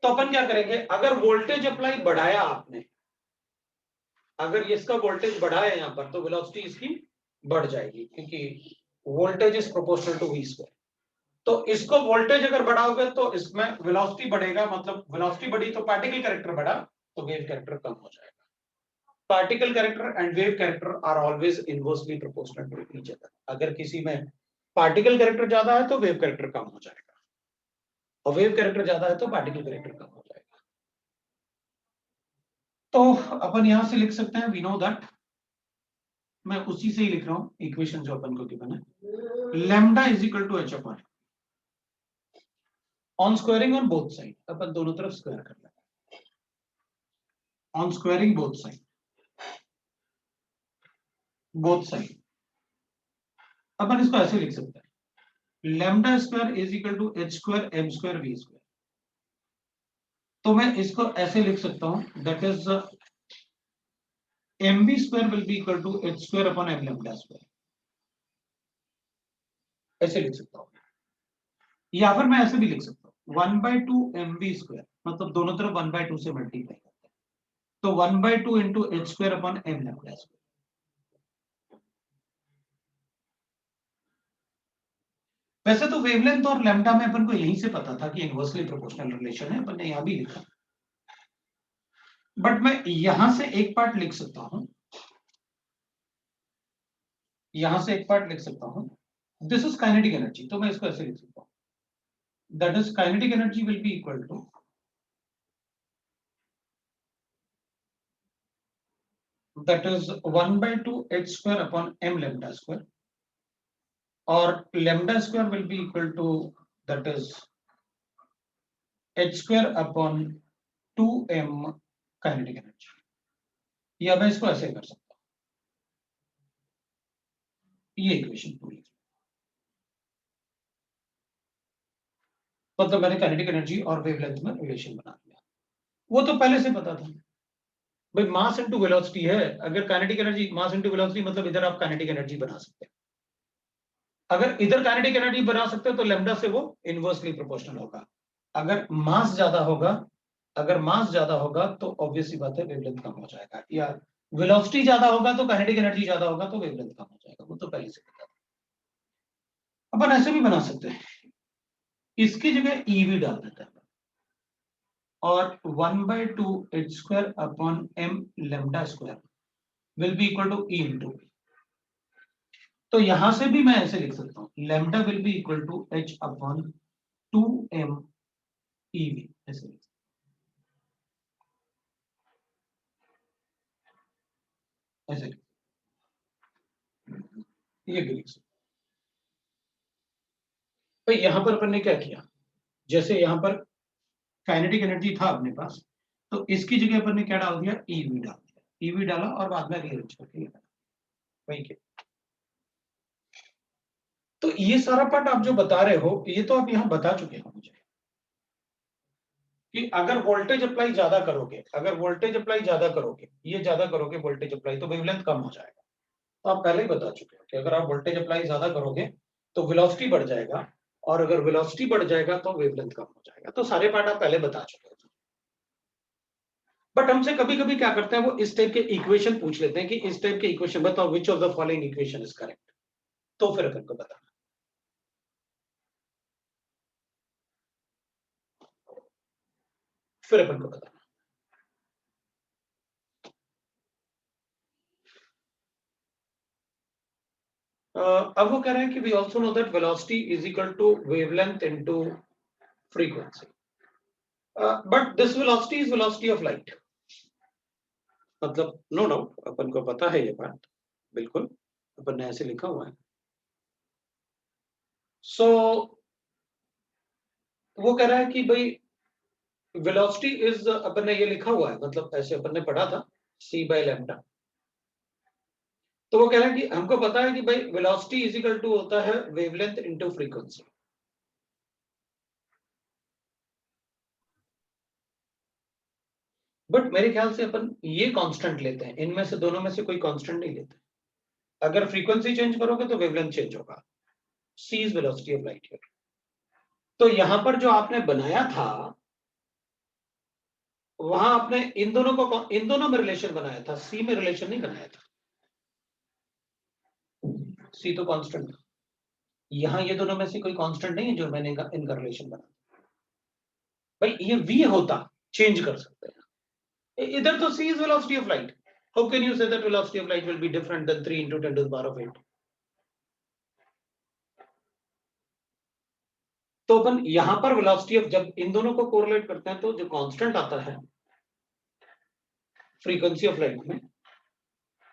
तो अपन क्या करेंगे, अगर वोल्टेज अप्लाई बढ़ाया आपने, अगर इसका वोल्टेज बढ़ाया यहां पर, तो वेलोसिटी इसकी बढ़ जाएगी, क्योंकि voltage is proportional to v square. तो इसको वोल्टेज अगर बढ़ाओगे तो इसमें वेलोसिटी बढ़ेगा, मतलब वेलोसिटी बढ़ी तो पार्टिकल कैरेक्टर बढ़ा, तो वेव कैरेक्टर कम हो जाएगा। Particle character and wave character are always inversely proportional to each other. अगर किसी में पार्टिकल कैरेक्टर ज्यादा है तो वेव कैरेक्टर कम हो जाएगा, और वेव कैरेक्टर ज्यादा है तो पार्टिकल कैरेक्टर कम हो जाएगा। तो अपन यहां से लिख सकते हैं, वी नो दैट, मैं उसी से ही लिख रहा हूं इक्वेशन जो अपन को गिवन है, lambda is equal to H upon on squaring on both side, अपन दोनों तरफ स्क्वायर कर लेंगे, on squaring both side, both side अपन इसको ऐसे लिख सकते हैं, lambda square is equal to H square M square V square. तो मैं इसको ऐसे लिख सकता हूं, that is M we square will be equal to H square upon M lambda square, ऐसे लिख सकता हूं। या फिर मैं ऐसे भी लिख सकता हूं, 1/2 एम वी स्क्वायर, मतलब दोनों तरफ 1/2 से मल्टीप्लाई करते हैं, तो 1/2 into h square upon M lambda square. वैसे तो वेवलेंथ और लैम्डा में अपन को यहीं से पता था कि इनवर्सली प्रोपोर्शनल रिलेशन है, अपन ने यहां भी लिखा, बट मैं यहां से एक पार्ट लिख सकता हूं, यहां से एक पार्ट लिख सकता हूं, दिस इज काइनेटिक एनर्जी, तो मैं इसको ऐसे लिख सकता हूं, that is kinetic energy will be equal to that is 1/2 h square upon m lambda square, or lambda square will be equal to that is h square upon 2m kinetic energy। या मैं इसको ऐसे कर सकता हूं, ये equation पूरी, मतलब मैंने काइनेटिक एनर्जी और वेवलेंथ में रिलेशन बना दिया। वो तो पहले से पता था भाई, मास इनटू वेलोसिटी है, अगर kinetic energy mass into velocity, मतलब इधर आप काइनेटिक एनर्जी बना सकते हैं। अगर इधर काइनेटिक एनर्जी बना सकते हो तो लैम्डा से वो इनवर्सली प्रोपोर्शनल होगा। अगर मास ज्यादा होगा, अगर मास ज्यादा होगा तो ऑब्वियसली बात है वेवलेंथ कम हो जाएगा, या वेलोसिटी ज्यादा होगा तो काइनेटिक एनर्जी ज्यादा होगा तो वेवलेंथ कम हो जाएगा, वो तो पहले से पता था। अपन ऐसे भी बना सकते हैं, इसकी जगह ईवी डाल देते हैं, और 1/2 h square upon m lambda square will be equal to e into v. तो यहां से भी मैं ऐसे लिख सकता हूं, lambda will be equal to h upon 2m eV, ऐसे लिख सकता हूं, ऐसे ये भी लिख सकता हूं। तो यहां पर अपन ने क्या किया, जैसे यहां पर काइनेटिक एनर्जी था अपने पास, तो इसकी जगह अपन ने क्या डाल दिया, ईवी डाल दिया, ईवी डाला और बाद में रीअरेंज करके लिखा, वही के। तो ये सारा पार्ट आप जो बता रहे हो, ये तो आप यहां बता चुके हो मुझे, कि अगर वोल्टेज अप्लाई ज्यादा करोगे, अगर वोल्टेज अप्लाई ज्यादा करोगे, ये ज्यादा करोगे वोल्टेज अप्लाई, तो वेवलेंथ कम हो जाएगा। तो आप पहले ही बता चुके हो कि अगर आप वोल्टेज अप्लाई ज्यादा करोगे तो वेलोसिटी बढ़ जाएगा, और अगर वेलोसिटी बढ़ जाएगा तो वेवलेंथ कम हो जाएगा। तो सारे पार्ट आप पहले बता चुके हो। बट हमसे कभी कभी क्या करते हैं, वो इस टाइप के इक्वेशन पूछ लेते हैं कि इस टाइप के इक्वेशन बताओ, which of the following equation is correct, तो फिर अपन को बताना। फिर अपन को बताना। अब वो कह रहे हैं कि we also know that velocity is equal to wavelength into frequency, but this velocity is velocity of light, मतलब नो डाउट अपन को पता है ये बात, बिल्कुल अपन ने ऐसे लिखा हुआ है। सो वो कह रहा है कि भाई वेलोसिटी इज, अपन ने ये लिखा हुआ है, मतलब ऐसे अपन ने पढ़ा था c बाय लैम्डा। तो वो कह रहा है कि हमको पता है कि भाई वेलोसिटी इज इक्वल टू होता है वेवलेंथ इनटू फ्रीक्वेंसी। बट मेरे ख्याल से अपन ये कांस्टेंट लेते हैं, इनमें से दोनों में से कोई कांस्टेंट नहीं लेते। अगर फ्रीक्वेंसी चेंज करोगे तो वेवलेंथ चेंज होगा। c is velocity of light here. तो यहां पर जो आपने बनाया था वहां आपने इन दोनों में रिलेशन बनाया था, सी में रिलेशन नहीं बनाया था। सी तो कांस्टेंट था, यहां ये दोनों में से कोई कांस्टेंट नहीं है जो मैंने इनका रिलेशन बना। भाई ये v होता चेंज कर सकते हैं, इधर तो c is velocity of light. How can you say that velocity of light will be different than 3 × 10⁻8? तो अपन यहां पर वेलोसिटी ऑफ, जब इन दोनों को कोरिलेट करते हैं तो जो कांस्टेंट आता है फ्रीक्वेंसी ऑफ लाइट में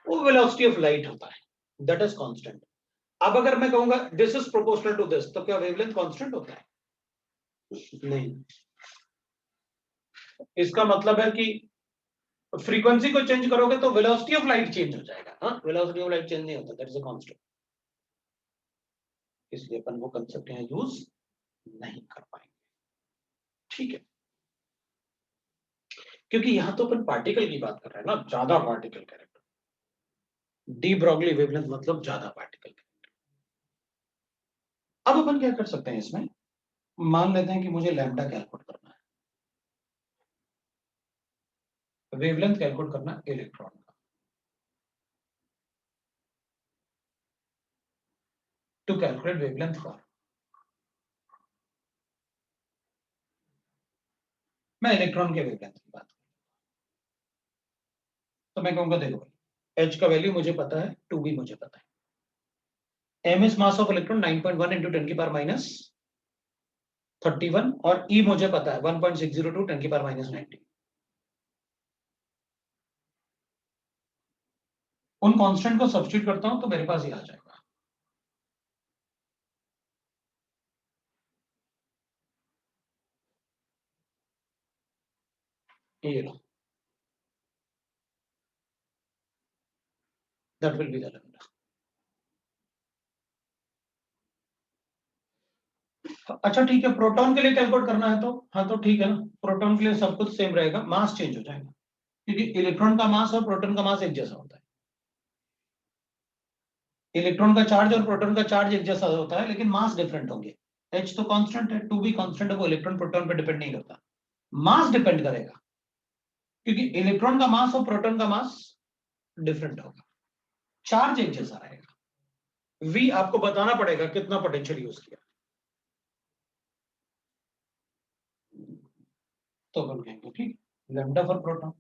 वो वेलोसिटी ऑफ लाइट होता है, दैट इज कांस्टेंट। अब अगर मैं कहूंगा this is proportional to this, तो क्या वेवलेंथ कांस्टेंट होता है? नहीं। इसका मतलब है कि फ्रीक्वेंसी को चेंज करोगे तो वेलोसिटी ऑफ लाइट चेंज हो जाएगा। हाँ, वेलोसिटी ऑफ लाइट चेंज नहीं होता, दैट इज अ कांस्टेंट। इसलिए अपन वो कंसेप्ट यहां यूज नहीं कर पाएंगे, ठीक है? क्योंकि यहां तो अपन पार्टिकल की बात कर रहे हैं ना, ज्यादा particle character. D Broglie wavelength मतलब ज्यादा पार्टिकल कैरेक्टर। अब अपन क्या कर सकते हैं इसमें, मान लेते हैं कि मुझे लैम्डा कैलकुलेट करना है, वेवलेंथ कैलकुलेट करना है इलेक्ट्रॉन का। टू कैलकुलेट वेवलेंथ फॉर, मैं इलेक्ट्रॉन के वेवलेंथ की बात, तो मैं कहूंगा देखो भाई h का वैल्यू मुझे पता है, 2b मुझे पता है, m is mass of electron 9.1 × 10⁻31 और e मुझे पता है 1.602 10⁻90। उन कांस्टेंट को सब्स्टिट्यूट करता हूं तो मेरे पास ये आ जाएगा। ये लो, that will be the lambda. अच्छा ठीक है, प्रोटॉन के लिए कैलकुलेट करना है तो हाँ तो ठीक है ना, प्रोटॉन के लिए सब कुछ सेम रहेगा, मास चेंज हो जाएगा क्योंकि इलेक्ट्रॉन का मास और प्रोटॉन का मास एक जैसा होता है। इलेक्ट्रॉन का चार्ज और प्रोटॉन का चार्ज एक जैसा होता है लेकिन मास डिफरेंट होंगे। h तो कांस्टेंट है, 2b कांस्टेंट है, वो इलेक्ट्रॉन प्रोटॉन पे डिपेंड नहीं करता, मास डिपेंड करेगा क्योंकि इलेक्ट्रॉन का मास और प्रोटॉन का मास डिफरेंट होगा, चार्ज एक जैसा रहेगा। v आपको बताना पड़ेगा कितना पोटेंशियल यूज किया, तो अपन कहेंगे ठीक लैम्डा फॉर प्रोटॉन।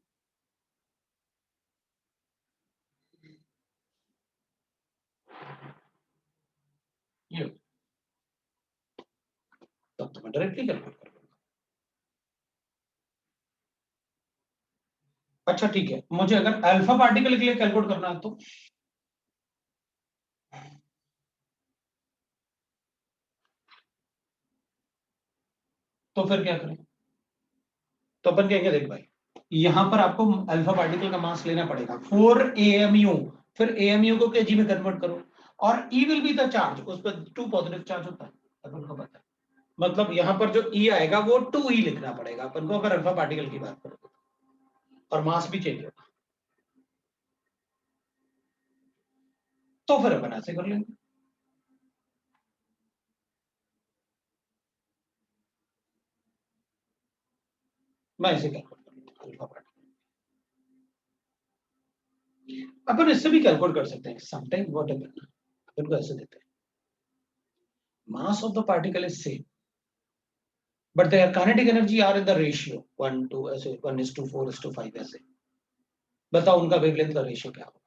ये तब तो मैं डायरेक्टली कैलकुलेट कर लूंगा। अच्छा ठीक है, मुझे अगर अल्फा पार्टिकल के लिए कैलकुलेट करना है तो फिर क्या करें? तो अपन कहेंगे देख भाई यहां पर आपको अल्फा पार्टिकल का मास लेना पड़ेगा 4 AMU, फिर AMU को kg में कन्वर्ट करो और E will be the charge, उस पर 2 पॉजिटिव चार्ज होता है, अपन को पता है। मतलब यहां पर जो E आएगा वो 2E लिखना पड़ेगा अपन को अगर अल्फा पार्टिकल की बात करो, और मास भी चेंज होगा, तो फिर अपन ऐसे कर लेंगे। मैं ऐसे कैलकुलेट कर लूंगा अल्फा पार्टिकल। अपन इससे भी कैलकुलेट कर सकते हैं समटाइम, व्हाट एवर अपन को ऐसे देते हैं mass of the particle is same but their kinetic energy are in the ratio 1 to ऐसे 1:4:5 ऐसे। बताओ उनका वेवलेंथ का रेशियो क्या होगा?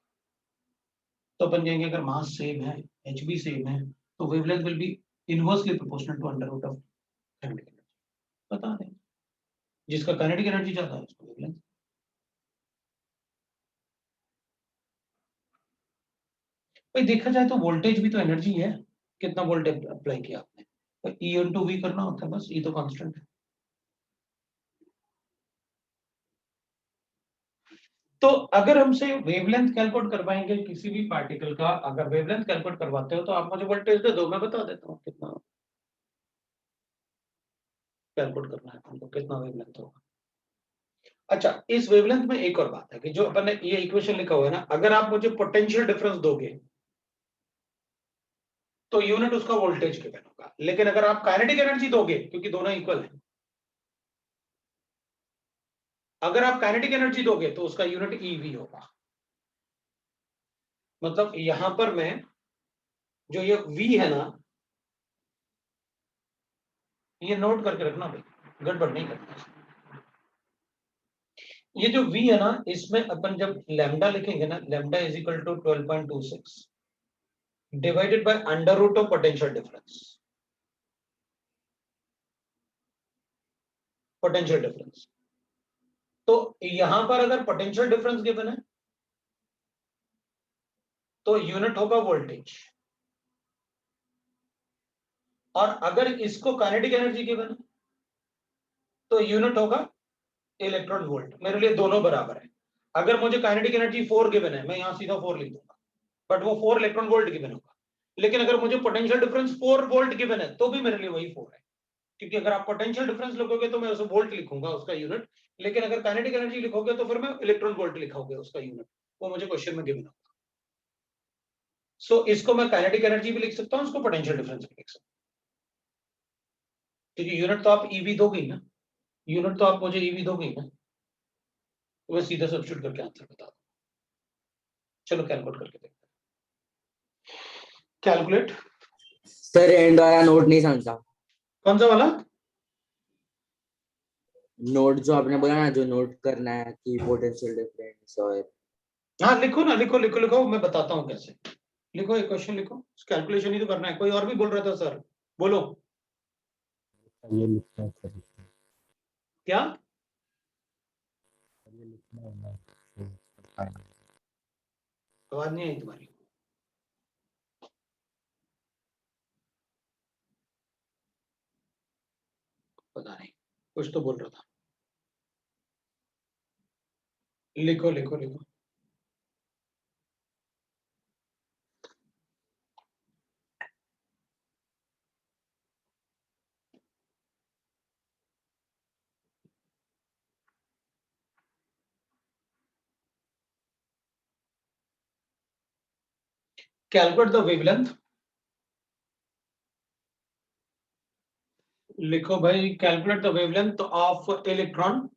तो अपन कहेंगे अगर मास सेम है, h भी सेम है, तो wavelength will be inversely proportional to under root of kinetic energy. बता दें, जिसका काइनेटिक एनर्जी ज्यादा है उसका वेवलेंथ। भाई देखा जाए तो वोल्टेज भी तो एनर्जी है, कितना वोल्टेज अप्लाई किया आपने, तो E into V करना होता है बस, E तो कांस्टेंट है। तो अगर हमसे वेवलेंथ कैलकुलेट करवाएंगे किसी भी पार्टिकल का, अगर वेवलेंथ कैलकुलेट करवाते हो तो आप मुझे वोल्टेज दे दो, मैं बता देता हूँ कितना कैलकुलेट करना है हमको, कितना वेवलेंथ होगा। अच्छा, इस वेवलेंथ में एक और बात है कि जो अपन ने ये इक्वेशन लिखा हुआ है ना, अगर आप मुझे पोटेंशियल डिफरेंस दोगे तो यूनिट उसका वोल्टेज गिवन होगा, लेकिन अगर आप काइनेटिक एनर्जी दोगे, क्योंकि दोनों इक्वल है, अगर आप काइनेटिक एनर्जी दोगे तो उसका यूनिट ईवी होगा। मतलब यहां पर मैं जो ये V है ना, ये नोट करके रखना भाई, गड़बड़ नहीं करना। ये जो V है ना, इसमें अपन जब लैम्डा लिखेंगे ना, lambda is equal to 12.26 divided by under root of potential difference. Potential difference, तो यहां पर अगर पोटेंशियल डिफरेंस गिवन है तो यूनिट होगा वोल्टेज, और अगर इसको काइनेटिक एनर्जी गिवन है तो यूनिट होगा इलेक्ट्रॉन वोल्ट। मेरे लिए दोनों बराबर है। अगर मुझे काइनेटिक एनर्जी 4 गिवन है, मैं यहां सीधा 4 लिख दूंगा, बट वो 4 इलेक्ट्रॉन वोल्ट गिवन होगा। लेकिन अगर मुझे पोटेंशियल डिफरेंस 4 वोल्ट गिवन है तो भी मेरे लिए वही 4 है, क्योंकि अगर आप पोटेंशियल डिफरेंस लिखोगे तो मैं उसे वोल्ट लिखूंगा उसका यूनिट, लेकिन अगर काइनेटिक एनर्जी लिखोगे तो फिर मैं इलेक्ट्रॉन वोल्ट लिखोगे उसका यूनिट, वो मुझे क्वेश्चन में गिवन होगा। सो इसको मैं काइनेटिक एनर्जी भी लिख सकता हूं, इसको पोटेंशियल डिफरेंस भी लिख सकता हूं, क्योंकि यूनिट तो आप ईवी दोगे ही ना, यूनिट तो आप मुझे ईवी दोगे ही ना, तो मैं सीधा सब्स्टिट्यूट करके आंसर बता दूं। चलो कैलकुलेट करके देखते हैं। कैलकुलेट। सर एंड वाला नोट नहीं समझा। कौन सा वाला? नोट जो आपने बोला ना, जो नोट करना है कि पोटेंशियल डिफरेंस और हाँ लिखो ना, लिखो लिखो लिखो, मैं बताता हूँ कैसे। लिखो, एक क्वेश्चन लिखो, कैलकुलेशन ही तो करना है। कोई और भी बोल रहा था सर, बोलो ये लिखना है सर, क्या। ये लिखना है ना, तो आवाज नहीं आई तुम्हारी। पता नहीं, कुछ तो बोल रहा था। लिखो लिखो लिखो। Calculate the wavelength. लिखो भाई, calculate the wavelength of electron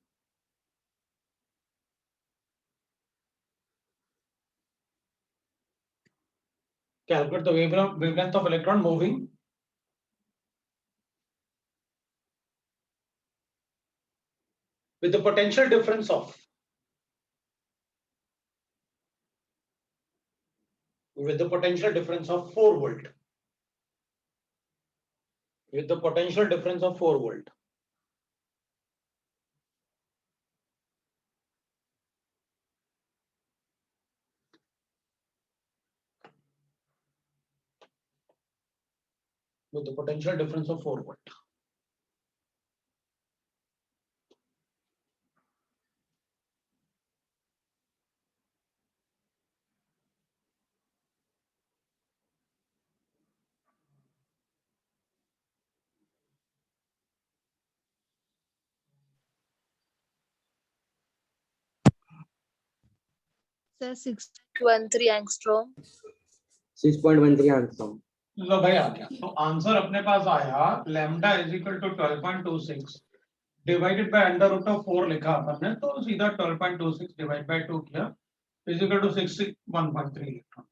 calculate the wavelength of electron moving with the potential difference of with the potential difference of 4 volt, with the potential difference of 4 volt. With the potential difference of 4 volt. Sir, 613 angstrom. 6.13 answer. लो भाई आ गया, तो answer अपने पास आया lambda is equal to 12.26 divided by under root of 4 लिखा अपन ने, तो सीधा 12.26 डिवाइड बाय 2 किया इज इक्वल टू 61.3 इलेक्ट्रॉन,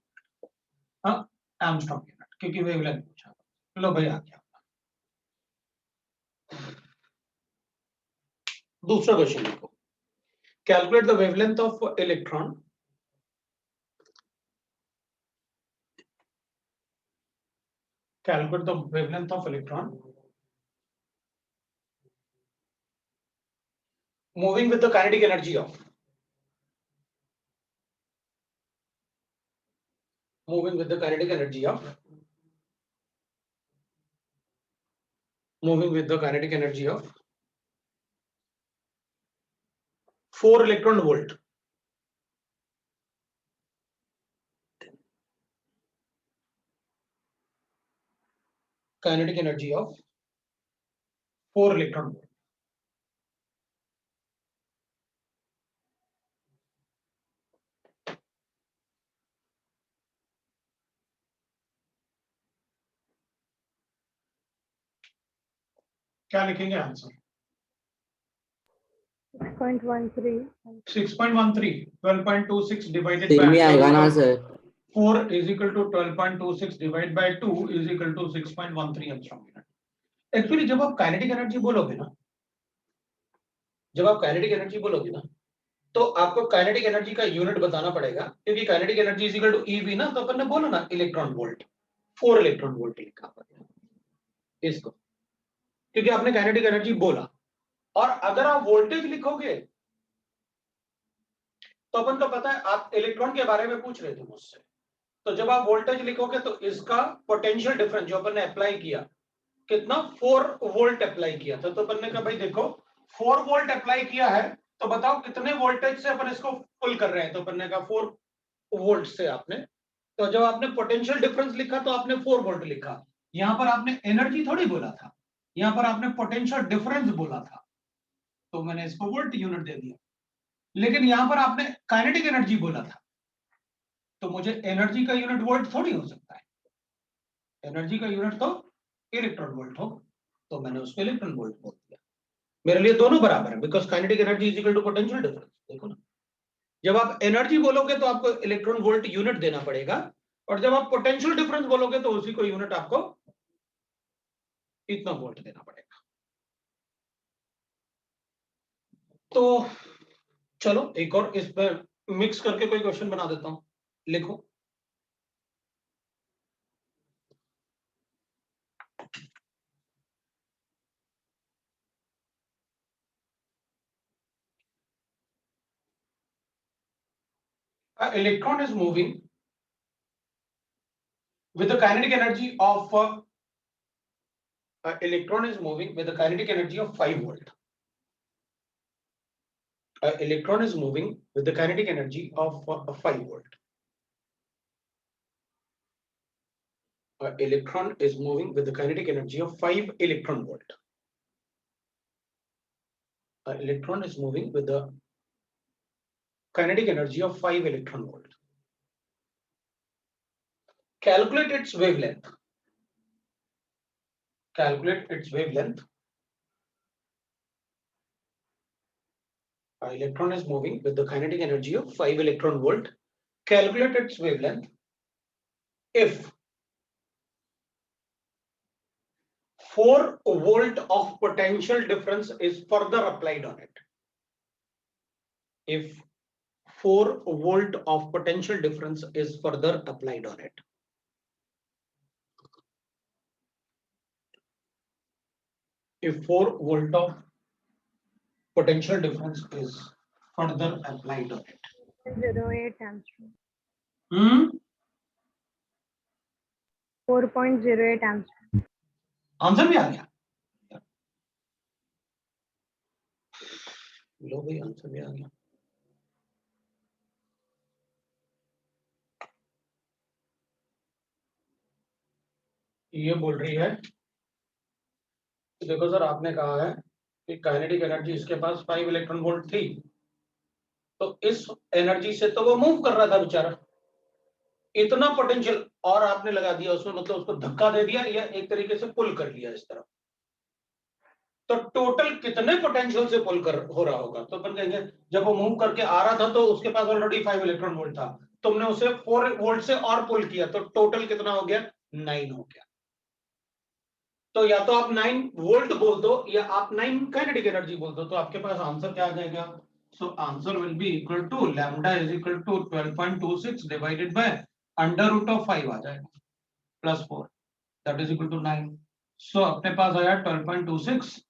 हाँ एंगस्ट्रॉम यूनिट, क्योंकि वेवलेंथ पूछा। लो भाई आ गया। दूसरा क्वेश्चन लिखो, calculate the wavelength of electron calculate the wavelength of electron moving with the kinetic energy of moving with the kinetic energy of moving with the kinetic energy of 4 electron volt kinetic energy of 4 electron volt क्या लिखेंगे answer? 6.13 6.13 12.26 divided same ही आएगा ना sir? 4 is equal to 12.26 divided by 2 is equal to 6.13 angstrom unit. Actually जब आप kinetic energy बोलोगे ना, तो आपको काइनेटिक एनर्जी का यूनिट बताना पड़ेगा, क्योंकि kinetic energy is equal to eV ना, तो अपन ने बोला ना इलेक्ट्रॉन वोल्ट, 4 इलेक्ट्रॉन वोल्ट लिखा इसको, क्योंकि आपने काइनेटिक एनर्जी बोला. और अगर आप वोल्टेज लिखोगे तो अपन को पता है, आप इलेक्ट्रॉन के बारे में पूछ रहे थे मुझसे, तो जब आप वोल्टेज लिखोगे तो इसका पोटेंशियल डिफरेंस जो अपन ने अप्लाई किया, कितना 4 वोल्ट अप्लाई किया था, तो अपन ने कहा भाई देखो 4 वोल्ट अप्लाई किया है, तो बताओ कितने वोल्टेज से अपन इसको पुल कर रहे हैं, तो अपन ने कहा 4 वोल्ट से आपने. तो जब आपने पोटेंशियल डिफरेंस लिखा तो आपने 4 वोल्ट लिखा. यहां पर आपने एनर्जी थोड़ी बोला था, यहां पर आपने पोटेंशियल डिफरेंस बोला था, तो मैंने इसको वोल्ट यूनिट दे दिया. लेकिन यहां पर आपने काइनेटिक एनर्जी बोला था, तो मुझे एनर्जी का यूनिट वोल्ट थोड़ी हो सकता है, एनर्जी का यूनिट तो इलेक्ट्रॉन वोल्ट हो, तो मैंने उसको इलेक्ट्रॉन वोल्ट बोल दिया. मेरे लिए दोनों बराबर है, because kinetic energy is equal to potential difference. देखो ना, जब आप एनर्जी बोलोगे तो आपको इलेक्ट्रॉन वोल्ट यूनिट देना पड़ेगा, और जब आप पोटेंशियल डिफरेंस बोलोगे तो उसी को यूनिट आपको इतना वोल्ट देना पड़ेगा. तो चलो एक और इस पर मिक्स करके कोई क्वेश्चन बना देता हूं. लिखो. Electron is moving with the kinetic energy of 5 volt. Electron is moving with the kinetic energy of 5 volt. Electron is moving with the kinetic energy of 5 electron volt. Electron is moving with the kinetic energy of 5 electron volt. Calculate its wavelength. Calculate its wavelength. Electron is moving with the kinetic energy of 5 electron volt. Calculate its wavelength if 4 volt of potential difference is further applied on it. If 4 volt of potential difference is further applied on it. If 4 volt of potential difference is further applied on it. 08 angstrom. 4.08 angstrom. Answer भी आ गया. लो भाई, answer भी आ गया. ये बोल रही है, देखो सर आपने कहा है कि काइनेटिक एनर्जी इसके पास 5 इलेक्ट्रॉन वोल्ट थी, तो इस एनर्जी से तो वो मूव कर रहा था बेचारा, इतना पोटेंशियल और आपने लगा दिया उसमें, मतलब उसको धक्का दे दिया या एक तरीके से पुल कर लिया इस तरफ, तो टोटल कितने पोटेंशियल से पुल कर हो रहा होगा. तो अपन कहेंगे जब वो मूव करके आ रहा था तो उसके पास ऑलरेडी 5 इलेक्ट्रॉन वोल्ट था, तुमने उसे 4 वोल्ट से और पुल किया, तो टोटल कितना हो गया? 9 हो गया. तो या तो आप 9 वोल्ट बोल दो या आप 9 काइनेटिक एनर्जी बोल दो, तो आपके पास आंसर क्या आ जाएगा? So answer will be equal to lambda is equal to 12.26 divided by under root of 5 आ जाएगा plus 4, that is equal to 9. So अपने पास आया 12.26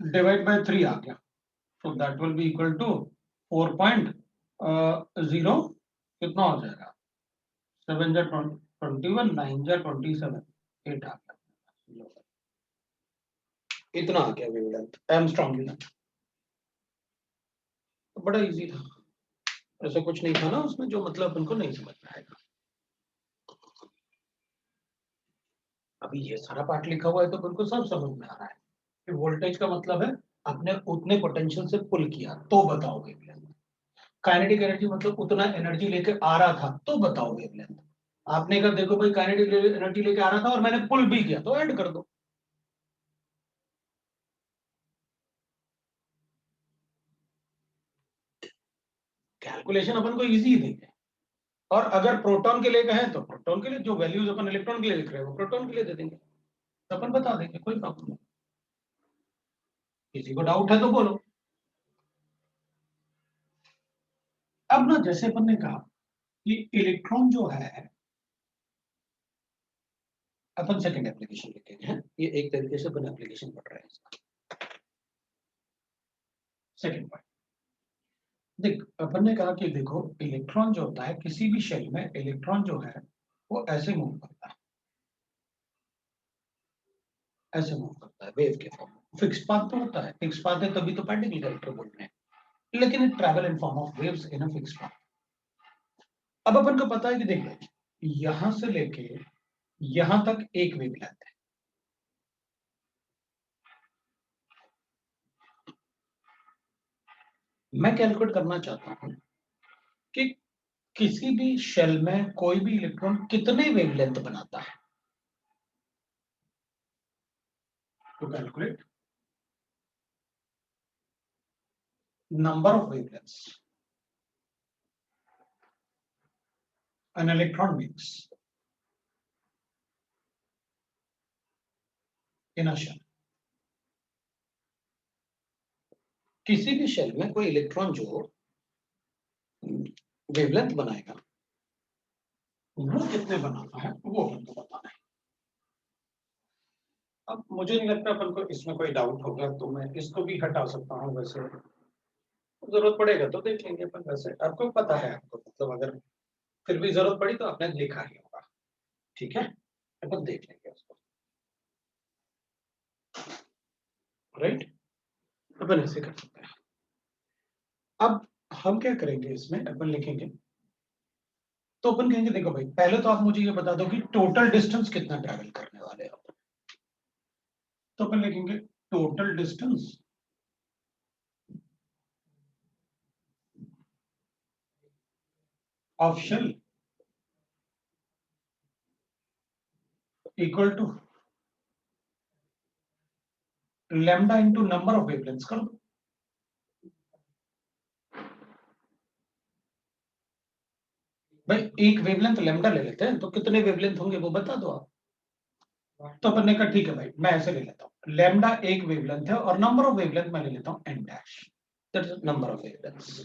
डिवाइड बाय 3 आ गया, so that will be equal to 4.0 कितना हो जाएगा? 7 जा 21, 9 जा 27, 8 आ गया. इतना आ गया वेवलेंथ, एंगस्ट्रॉम यूनिट. बड़ा इजी था, ऐसा कुछ नहीं था ना उसमें जो मतलब अपन को नहीं समझ में आएगा. अभी ये सारा पार्ट लिखा हुआ है तो अपन को सब समझ में आ रहा है कि वोल्टेज का मतलब है आपने उतने पोटेंशियल से पुल किया तो बताओ वेवलेंथ. काइनेटिक एनर्जी मतलब उतना एनर्जी लेके आ रहा था तो बताओ वेवलेंथ. आपने कहा देखो भाई काइनेटिक एनर्जी लेके आ रहा था और मैंने पुल भी किया, तो ऐड कर दो. कैलकुलेशन अपन को इजी देंगे, और अगर प्रोटॉन के लिए कहें तो प्रोटॉन के लिए जो वैल्यूज अपन इलेक्ट्रॉन के लिए लिख रहे हैं वो प्रोटॉन के लिए दे देंगे, तो अपन बता देंगे, कोई प्रॉब्लम नहीं। किसी को डाउट है तो बोलो। अब ना जैसे अपन ने कहा कि इलेक्ट्रॉन जो है, अपन सेकंड एप्लीकेशन लिखेंगे हैं, ये एक तरीके से अपन एप्लीकेशन पढ़ रहे हैं इसका। सेकंड पॉइंट देख, अपन ने कहा कि देखो इलेक्ट्रॉन जो होता है किसी भी शेल में, इलेक्ट्रॉन जो है वो ऐसे मूव करता है, ऐसे मूव करता है वेव के फॉर्म में। फिक्स पाथ तो होता है, फिक्स पाथ है तभी तो पार्टिकल कैरेक्टर बोल रहे हैं, लेकिन it travel in form of waves in a fix path. अब अपन को पता है कि देखो यहां से लेके यहां तक एक वेवलेंथ है, मैं कैलकुलेट करना चाहता हूं कि किसी भी शेल में कोई भी इलेक्ट्रॉन कितने वेवलेंथ बनाता है। तो calculate number of wavelengths an electron makes in a shell। किसी भी शेल में कोई इलेक्ट्रॉन जो वेवलेंथ बनाएगा वो कितने बनाता है वो अपन को बताना है। अब मुझे नहीं लगता अपन को इसमें कोई डाउट होगा, तो मैं इसको भी हटा सकता हूँ, वैसे जरूरत पड़ेगा तो देख लेंगे अपन, वैसे आपको पता है, आपको मतलब अगर फिर भी जरूरत पड़ी तो आपने लिखा ही होगा, ठीक है, अपन देख लेंगे उसको, राइट। अपन ऐसे कर सकते हैं। अब हम क्या करेंगे, इसमें अपन लिखेंगे, तो अपन कहेंगे देखो भाई पहले तो आप मुझे ये बता दो कि टोटल डिस्टेंस कितना ट्रैवल करने वाले हैं आप। तो अपन लिखेंगे total distance of shell equal to lambda into number of wavelengths कर दो। भाई एक वेवलेंथ लैम्डा ले लेते हैं, तो कितने वेवलेंथ होंगे वो बता दो आप। तो अपन ने कहा ठीक है भाई, मैं ऐसे ले लेता हूं, लैम्डा एक वेवलेंथ है और नंबर ऑफ वेवलेंथ मैं ले लेता हूं n dash, that is number of wavelengths.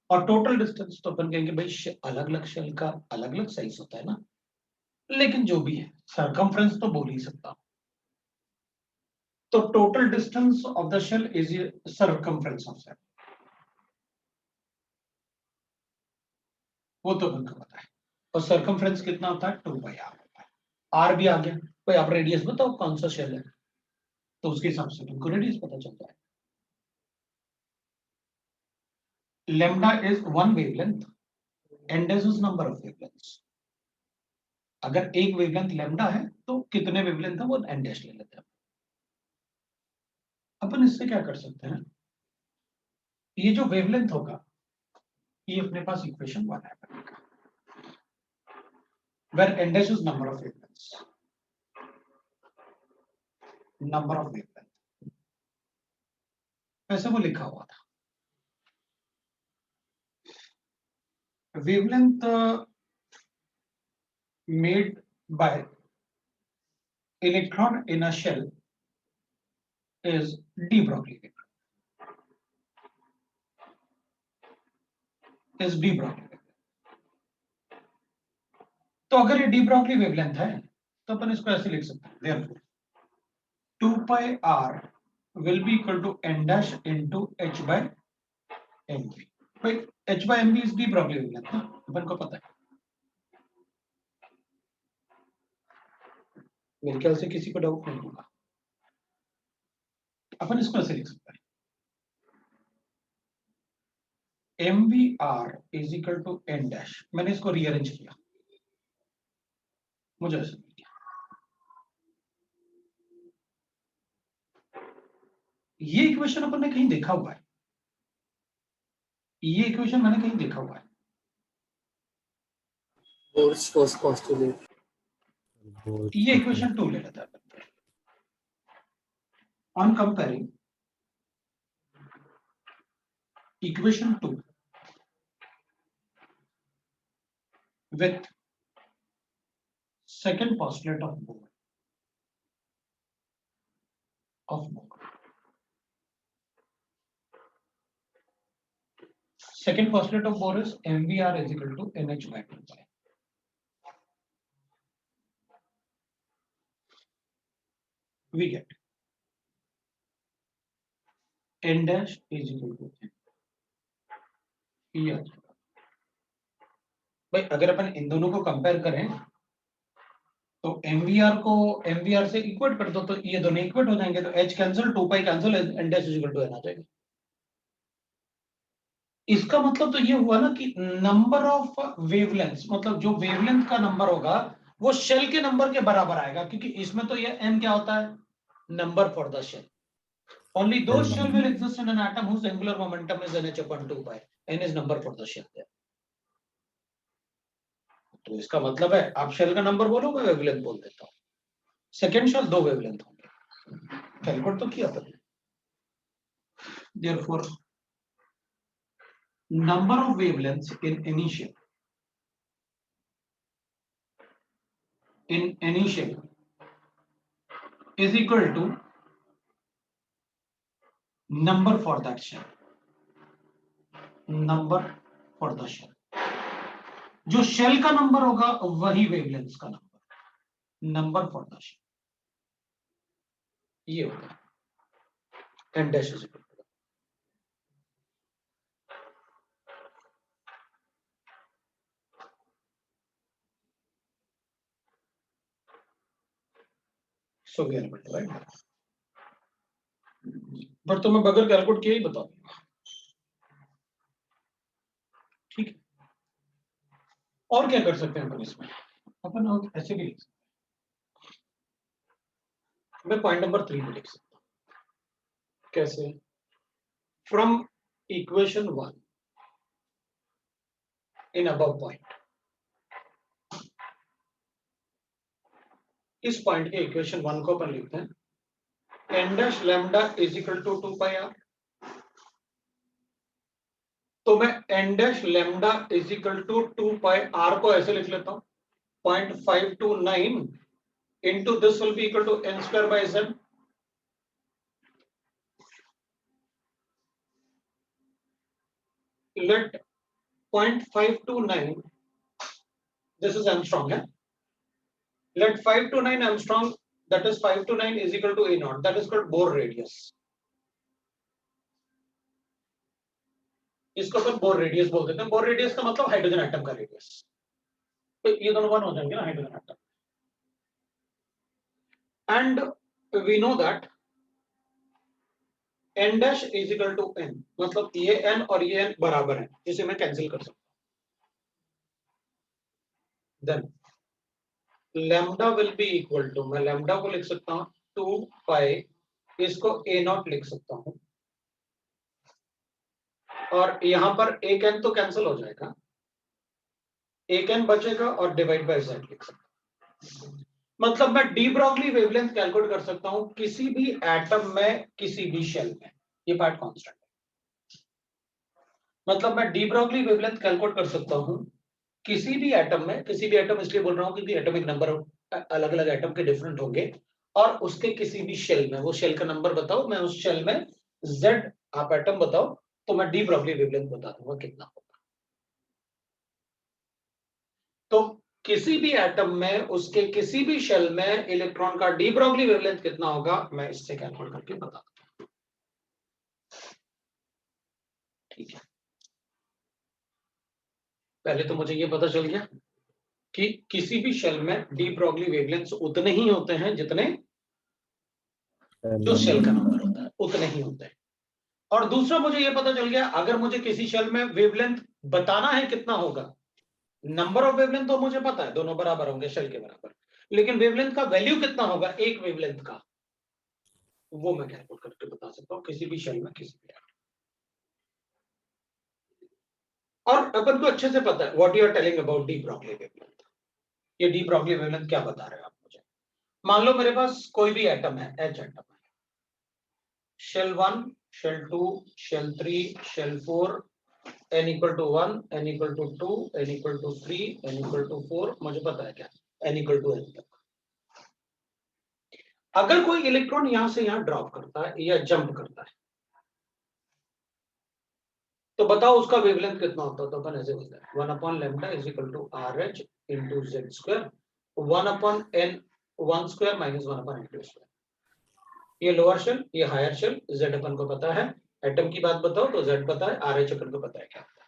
और टोटल डिस्टेंस तो अपन कहेंगे भाई अलग अलग शेल का अलग अलग साइज होता है ना, लेकिन जो भी है सरकमफ्रेंस तो बोल ही सकता हूं। तो total distance of the shell is circumference of shell, वो तो अपन को पता है। और सरकमफ्रेंस कितना होता है, 2 पाई आर होता है। आर भी आ गया, भाई आप रेडियस बताओ कौन सा शेल है, तो उसके हिसाब से तुमको रेडियस पता चलता है। lambda is one wavelength and dash is number of wavelengths। अगर एक वेवलेंथ लैम्डा है तो कितने वेवलेंथ है वो एन डैश ले लेते हैं। अपन इससे क्या कर सकते हैं, ये जो वेवलेंथ होगा ये अपने पास इक्वेशन 1 है where n dash is number of wavelengths, number of wavelength, ऐसे वो लिखा हुआ था। wavelength made by electron in a shell is de Broglie wavelength, is de Broglie wavelength। तो अगर ये डी ब्रॉगली वेवलेंथ है तो अपन इसको ऐसे लिख सकते हैं, therefore 2 pi r will be equal to n dash into h by mv। भाई h by mv is D Broglie wavelength ना, अपन को पता है, मेरे ख्याल से किसी को डाउट नहीं होगा। अपन इसको ऐसे लिख सकते हैं, mvr is equal to n dash, मैंने इसको रीअरेंज किया, मुझे ऐसे मिल गया। ये इक्वेशन अपन ने कहीं देखा हुआ है, ये इक्वेशन मैंने कहीं देखा हुआ है। Bohr's postulate। ये इक्वेशन 2 ले लेता है। On comparing equation 2 with second postulate of Bohr. Second postulate of Bohr is MVR is equal to NH by 2 pi. We get N dash is equal to N. ये आ जाएगा। भाई अगर अपन इन दोनों को कंपेयर करें तो MVR को MVR से इक्वेट कर दो तो ये दोनों इक्वेट हो जाएंगे, तो H cancel 2 pi cancel, N dash is equal to N आ जाएगा। इसका मतलब तो ये हुआ ना कि नंबर ऑफ वेवलेंथ, मतलब जो वेवलेंथ का नंबर होगा वो शेल के नंबर के बराबर आएगा, क्योंकि इसमें तो ये n क्या होता है, number for the shell. Only those shell will exist in an atom whose angular momentum is NH upon 2 pi. N is number for the shell there. तो इसका मतलब है आप शेल का नंबर बोलो, मैं वेवलेंथ बोल देता हूँ। सेकेंड शेल 2 वेवलेंथ होंगे, कैलकुलेट तो किया था। Therefore, number of wavelengths in any shell is equal to number for that shell. Number for the shell. जो शेल का नंबर होगा वही वेवलेंथ का नंबर फॉर द शेल, ये होगा n dash is equal to। सो गया राइट, बट तो मैं बगैर कैलकुलेट किए ही बता दूंगा, ठीक है। और क्या कर सकते हैं अपन इसमें, अपन ऐसे भी लिख सकते हैं। मैं पॉइंट नंबर 3 में लिख सकता हूं, कैसे, from equation 1 in above point, इस पॉइंट के इक्वेशन 1 को अपन लिखते हैं n dash lambda is equal to 2 pi r। तो मैं n dash lambda is equal to 2 pi r को ऐसे लिख लेता हूं, 0.529 into this will be equal to n square by z। Let 0.529, this is Armstrong, है? Let 529 Armstrong, that is 529 is equal to a naught, that is called Bohr radius। इसको अपन bore radius बोल देते हैं। बोर रेडियस का मतलब hydrogen atom का radius, तो ये दोनों वन हो जाएंगे ना, hydrogen atom. And we know that n dash is equal to n, मतलब ये n और ये n बराबर है, जिसे मैं कैंसिल कर सकता हूं। Then lambda will be equal to, मैं लैम्डा को लिख सकता हूं 2 पाई, इसको a नॉट लिख सकता हूं, और यहां पर एक n तो कैंसिल हो जाएगा, एक n बचेगा और डिवाइड बाय z लिख सकता हूं। मतलब मैं डी ब्रॉगली वेवलेंथ कैलकुलेट कर सकता हूं किसी भी एटम में, किसी भी शेल में, ये पार्ट कांस्टेंट है। मतलब मैं डी ब्रॉगली वेवलेंथ कैलकुलेट कर सकता हूं किसी भी एटम में, किसी भी एटम इसलिए बोल रहा हूं क्योंकि एटॉमिक नंबर अलग अलग एटम के डिफरेंट होंगे, और उसके किसी भी शेल में, वो शेल का नंबर बताओ, मैं उस शेल में z आप एटम बताओ, तो मैं डी ब्रॉगली वेवलेंथ बता दूंगा कितना होगा। तो किसी भी एटम में, उसके किसी भी शेल में इलेक्ट्रॉन का डी ब्रॉगली वेवलेंथ कितना होगा, मैं इससे कैलकुलेट करके बता दूंगा, ठीक है। पहले तो मुझे ये पता चल गया कि किसी भी शेल में डी ब्रॉगली वेवलेंथ उतने ही होते हैं जितने जो शेल का नंबर होता है, उतने ही होते हैं। और दूसरा मुझे ये पता चल गया, अगर मुझे किसी शेल में वेवलेंथ बताना है कितना होगा, नंबर ऑफ वेवलेंथ तो मुझे पता है दोनों बराबर होंगे शेल के बराबर, लेकिन वेवलेंथ का वैल्यू कितना होगा एक वेवलेंथ का, वो मैं कैलकुलेट करके बता सकता हूं किसी भी शेल में, किसी भी एटम। और अपन को अच्छे से पता है what you are telling about de Broglie wavelength. ये डी ब्रॉगली वेवलेंथ क्या बता रहे हो आप मुझे। मान लो मेरे पास कोई भी एटम है, एच एटम है, shell 1, shell 2, shell 3, shell 4, n equal to 1, n equal to 2, n equal to 3, n equal to 4, मुझे पता है क्या, n equal to n तक। अगर कोई इलेक्ट्रॉन यहां से यहां ड्रॉप करता है या जंप करता है तो बताओ उसका वेवलेंथ कितना होता है। तो अपन ऐसे बोलते हैं 1 upon lambda is equal to RH into Z square 1 upon n 1 square minus 1 upon n2 square। ये लोअर शेल, ये हायर शेल, Z अपन को पता है, एटम की बात बताओ तो Z पता है, RH अपन को पता है क्या होता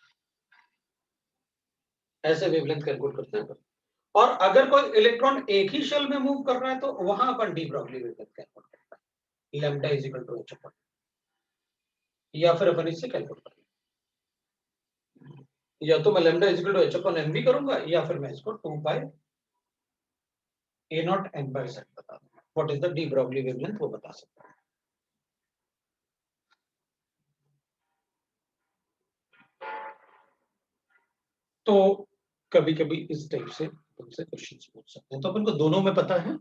है। ऐसे वेवलेंथ कैलकुलेट करते हैं अपन। और अगर कोई इलेक्ट्रॉन एक ही शेल में मूव कर रहा है तो वहां अपन डी ब्रॉगली वेवलेंथ कैलकुलेट करते हैं, lambda is equal to h अपन, या फिर अपन इससे कैलकुलेट करेंगे, या तो मैं lambda is equal to h अपन n भी करूंगा या फिर मैं इसको 2 pi a naught n by z बता दूंगा। What is the de Broglie wavelength वो बता सकता हूं। तो कभी कभी इस टाइप से तुमसे क्वेश्चंस पूछ सकते हैं। तो अपन को दोनों में पता है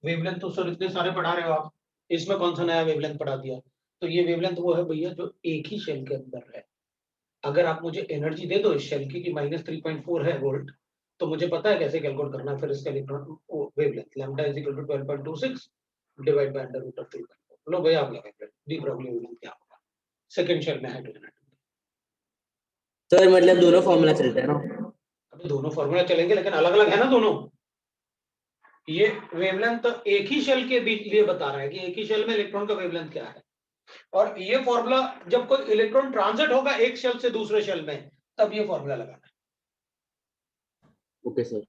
वेवलेंथ, तो सर इतने सारे पढ़ा रहे हो आप, इसमें कौन सा नया वेवलेंथ पढ़ा दिया। तो ये वेवलेंथ वो है भैया जो एक ही शेल के अंदर है। अगर आप मुझे एनर्जी दे दो इस शेल की -3.4 है वोल्ट, तो मुझे पता है कैसे कैलकुलेट करना है फिर इसका electron wavelength lambda is equal to 12.26 divide by under root of 3.4। लो भैया आप लगा वेवलेंथ, डी ब्रॉगली वेवलेंथ क्या होगा सेकंड शेल में हाइड्रोजन एटम। सर मतलब दोनों फॉर्मूला चलते हैं ना? अभी दोनों फॉर्मूला चलेंगे लेकिन अलग अलग है ना दोनों। ये वेवलेंथ तो एक ही शेल के बीच लिए बता रहा है कि एक ही शेल में इलेक्ट्रॉन का वेवलेंथ क्या है, और ये फॉर्मूला जब कोई इलेक्ट्रॉन ट्रांजिट होगा एक शेल से दूसरे शेल में तब ये फॉर्मूला लगाना है। Okay sir.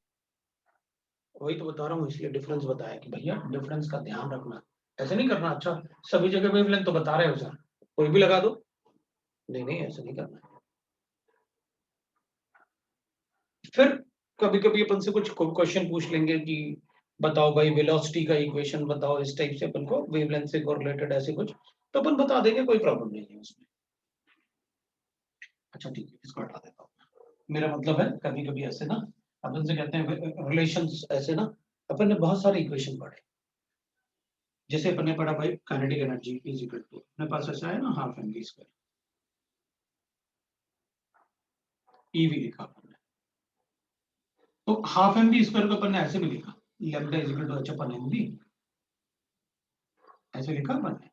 वही तो बता रहा हूँ, इसलिए डिफरेंस बताया कि भैया डिफरेंस का ध्यान रखना, ऐसे नहीं करना अच्छा सभी जगह वेवलेंथ तो बता रहे हो सर कोई भी लगा दो, नहीं नहीं ऐसे नहीं करना। फिर कभी कभी अपन से कुछ क्वेश्चन पूछ लेंगे कि बताओ भाई वेलोसिटी का इक्वेशन बताओ, इस टाइप से अपन को वेवलेंथ से कोरिलेटेड ऐसे कुछ, तो अपन बता देंगे, कोई प्रॉब्लम नहीं है उसमें। अच्छा ठीक है, इसको हटा देता हूँ। मेरा मतलब है कभी कभी ऐसे ना अपन से कहते हैं रिलेशंस, ऐसे ना अपन ने बहुत सारे इक्वेशन पढ़े, जैसे अपन ने पढ़ा भाई kinetic energy is equal to, अपने पास ऐसा है ना half m we square, eV लिखा अपन ने, तो हाफ एम वी स्क्वायर को अपन ने ऐसे भी लिखा lambda is equal to h upon M V, ऐसे लिखा अपन ने।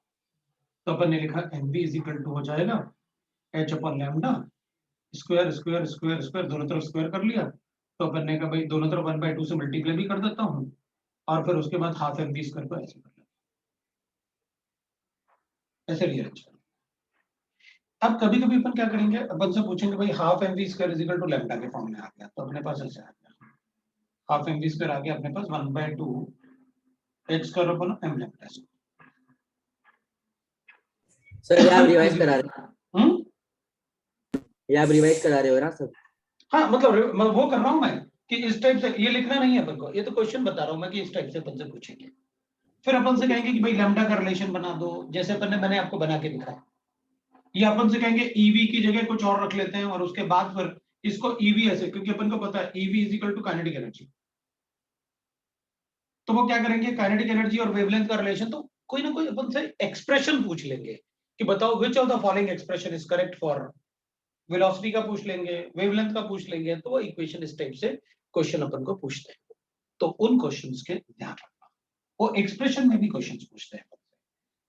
तो अपन ने लिखा M V is equal to हो जाएगा h upon lambda square square square square, दोनों तरफ स्क्वायर कर लिया, तो अपन ने कहा भाई दोनों तरफ 1/2 से मल्टीप्लाई भी कर देता हूँ, और फिर उसके बाद हाफ एम वी स्क्वायर को ऐसे कर लेता हूं, ऐसे रिअरेंज कर। अब कभी कभी अपन क्या करेंगे, अपन से पूछेंगे भाई half m we square is equal to lambda के फॉर्म में आ गया, तो अपने पास ऐसे आ गया हाफ एम वी स्क्वायर आ गया अपने पास 1/2 h स्क्वायर अपन m लैम्डा। सर ये आप रिवाइज करा रहे हो? ये आप रिवाइज करा रहे हो ना सर? हाँ मतलब मैं वो कर रहा हूँ मैं कि इस टाइप से ये लिखना नहीं है अपन को, ये तो क्वेश्चन बता रहा हूँ मैं कि इस टाइप से अपन से पूछेंगे। फिर अपन से कहेंगे कि भाई लैम्डा का रिलेशन बना दो, जैसे अपन ने मैंने आपको बना के दिखाया, या अपन से कहेंगे ईवी की जगह कुछ और रख लेते हैं, और उसके बाद फिर इसको ईवी ऐसे, क्योंकि अपन को पता है eV is equal to kinetic energy, तो वो क्या करेंगे काइनेटिक एनर्जी और वेवलेंथ का रिलेशन, तो कोई ना कोई अपन से एक्सप्रेशन पूछ लेंगे कि बताओ which of the following expression is correct for velocity का पूछ लेंगे, वेवलेंथ का पूछ लेंगे, तो वो इक्वेशन इस टाइप से क्वेश्चन अपन को पूछते हैं। तो उन क्वेश्चंस के ध्यान रखना, वो एक्सप्रेशन में भी क्वेश्चंस पूछते हैं,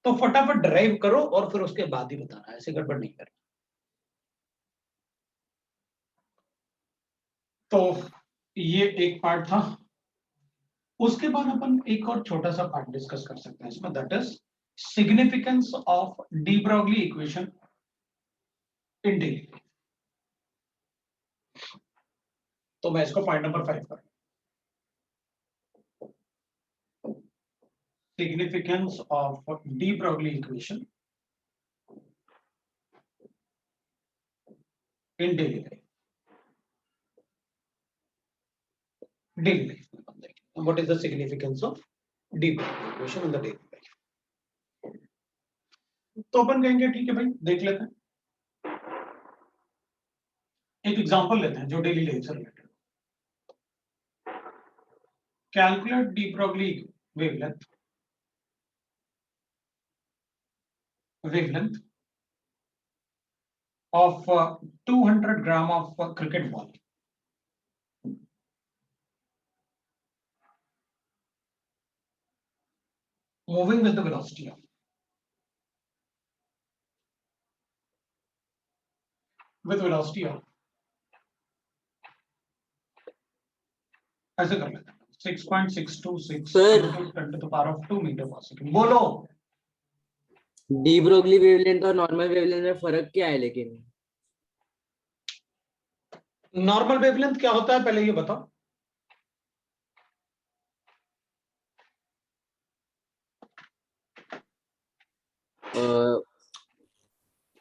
तो फटाफट ड्राइव करो और फिर उसके बाद ही बताना, ऐसे गड़बड़ नहीं करना। तो ये एक पार्ट था, उसके बाद अपन एक और छोटा सा पार्ट डिस्कस कर सकते हैं इसमें, that is significance of de Broglie equation in daily. तो मैं इसको पॉइंट नंबर 5 करूं, significance of de Broglie equation in daily life. Daily life. What is the significance of de Broglie equation in the daily life? तो अपन कहेंगे ठीक है भाई देख लेते हैं, एक एग्जांपल लेते हैं जो डेली लाइफ से related. Calculate de Broglie wavelength of 200 gram of cricket ball. Moving with the velocity of 6.626 Sir. into 10 to the power of 2 meter per second. बोलो डी ब्रोगली वेवलेंथ और नॉर्मल वेवलेंथ में फर्क क्या है लेकिन? Normal wavelength क्या होता है पहले ये बताओ।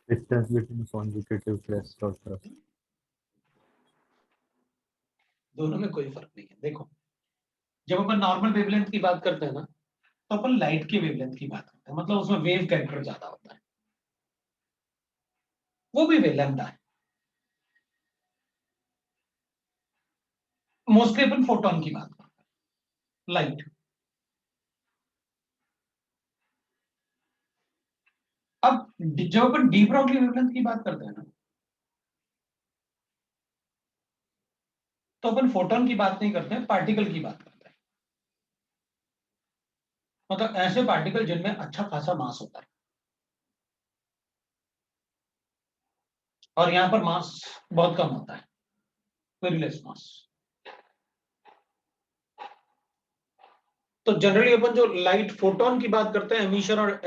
Distance between consecutive plus or plus. दोनों में कोई फर्क नहीं है। देखो जब अपन नॉर्मल वेवलेंथ की बात करते हैं ना तो अपन लाइट की वेवलेंथ की बात करते हैं, मतलब उसमें वेव कैरेक्टर ज्यादा होता है, वो भी लैम्डा है। मोस्टली अपन फोटोन की बात करते हैं, लाइट। अब जब अपन डी ब्रॉगली वेवलेंथ की बात करते हैं ना तो अपन फोटोन की बात नहीं करते हैं, पार्टिकल की बात करते हैं। मतलब ऐसे पार्टिकल जिनमें अच्छा खासा मास होता है, और यहां पर मास बहुत कम होता है, वेरी लेस मास। तो जनरली अपन जो लाइट फोटोन की बात करते हैं, एमिशन और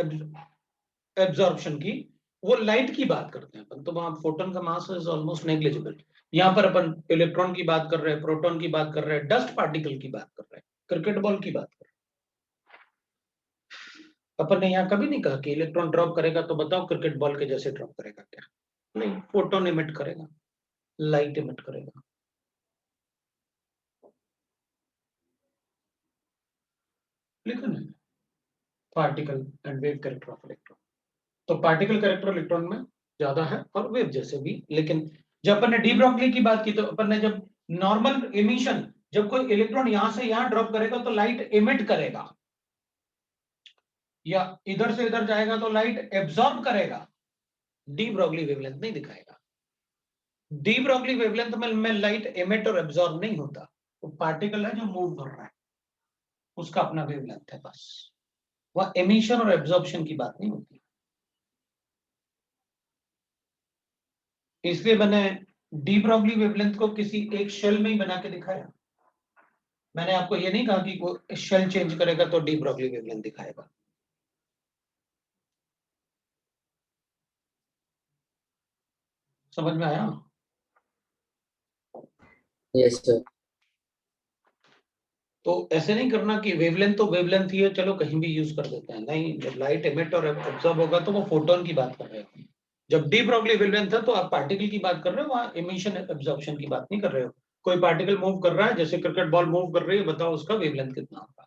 एब्जॉर्प्शन की, वो लाइट की बात करते हैं अपन, तो वहां फोटोन का मास इज ऑलमोस्ट नेग्लिजिबल। यहां पर अपन इलेक्ट्रॉन की बात कर रहे हैं, प्रोटॉन की बात कर रहे हैं, डस्ट पार्टिकल की बात कर रहे हैं, क्रिकेट बॉल की बात कर रहे हैं। अपन ने यहाँ कभी नहीं कहा कि इलेक्ट्रॉन ड्रॉप करेगा तो बताओ क्रिकेट बॉल के जैसे ड्रॉप करेगा क्या, नहीं, फोटोन इमिट करेगा, लाइट इमिट करेगा। लिखा नहीं particle and wave character of electron. तो पार्टिकल कैरेक्टर इलेक्ट्रॉन में ज्यादा है और वेव जैसे भी। लेकिन जब अपन ने डी ब्रॉगली की बात की तो अपन ने जब नॉर्मल एमिशन, जब कोई इलेक्ट्रॉन यहां से यहां ड्रॉप करेगा तो लाइट इमिट करेगा, या इधर से इधर जाएगा तो लाइट एब्जॉर्ब करेगा, डी ब्रॉगली वेवलेंथ नहीं दिखाएगा। डी ब्रॉगली वेवलेंथ में लाइट इमिट और एब्जॉर्ब नहीं होता, वो पार्टिकल है जो मूव कर रहा है, उसका अपना वेवलेंथ है बस। वह एमिशन और एब्जॉर्प्शन की बात नहीं होती। इसलिए मैंने डी ब्रॉगली वेवलेंथ को किसी एक शेल में ही बना के दिखाया। मैंने आपको ये नहीं कहा कि वो शेल चेंज करेगा तो डी ब्रॉगली वेवलेंथ दिखाएगा। समझ में आया? Yes sir. तो ऐसे नहीं करना कि वेवलेंथ तो वेवलेंथ ही है, चलो कहीं भी यूज कर देते हैं, नहीं। जब लाइट एमिट और एब्जॉर्ब होगा तो वो फोटोन की बात कर रहे हो। जब डी ब्रॉगली वेवलेंथ है तो आप पार्टिकल की बात कर रहे हो, वहां एमिशन एब्जॉर्प्शन की बात नहीं कर रहे हो। कोई पार्टिकल मूव कर रहा है, जैसे क्रिकेट बॉल मूव कर रही है, बताओ उसका वेवलेंथ कितना होगा।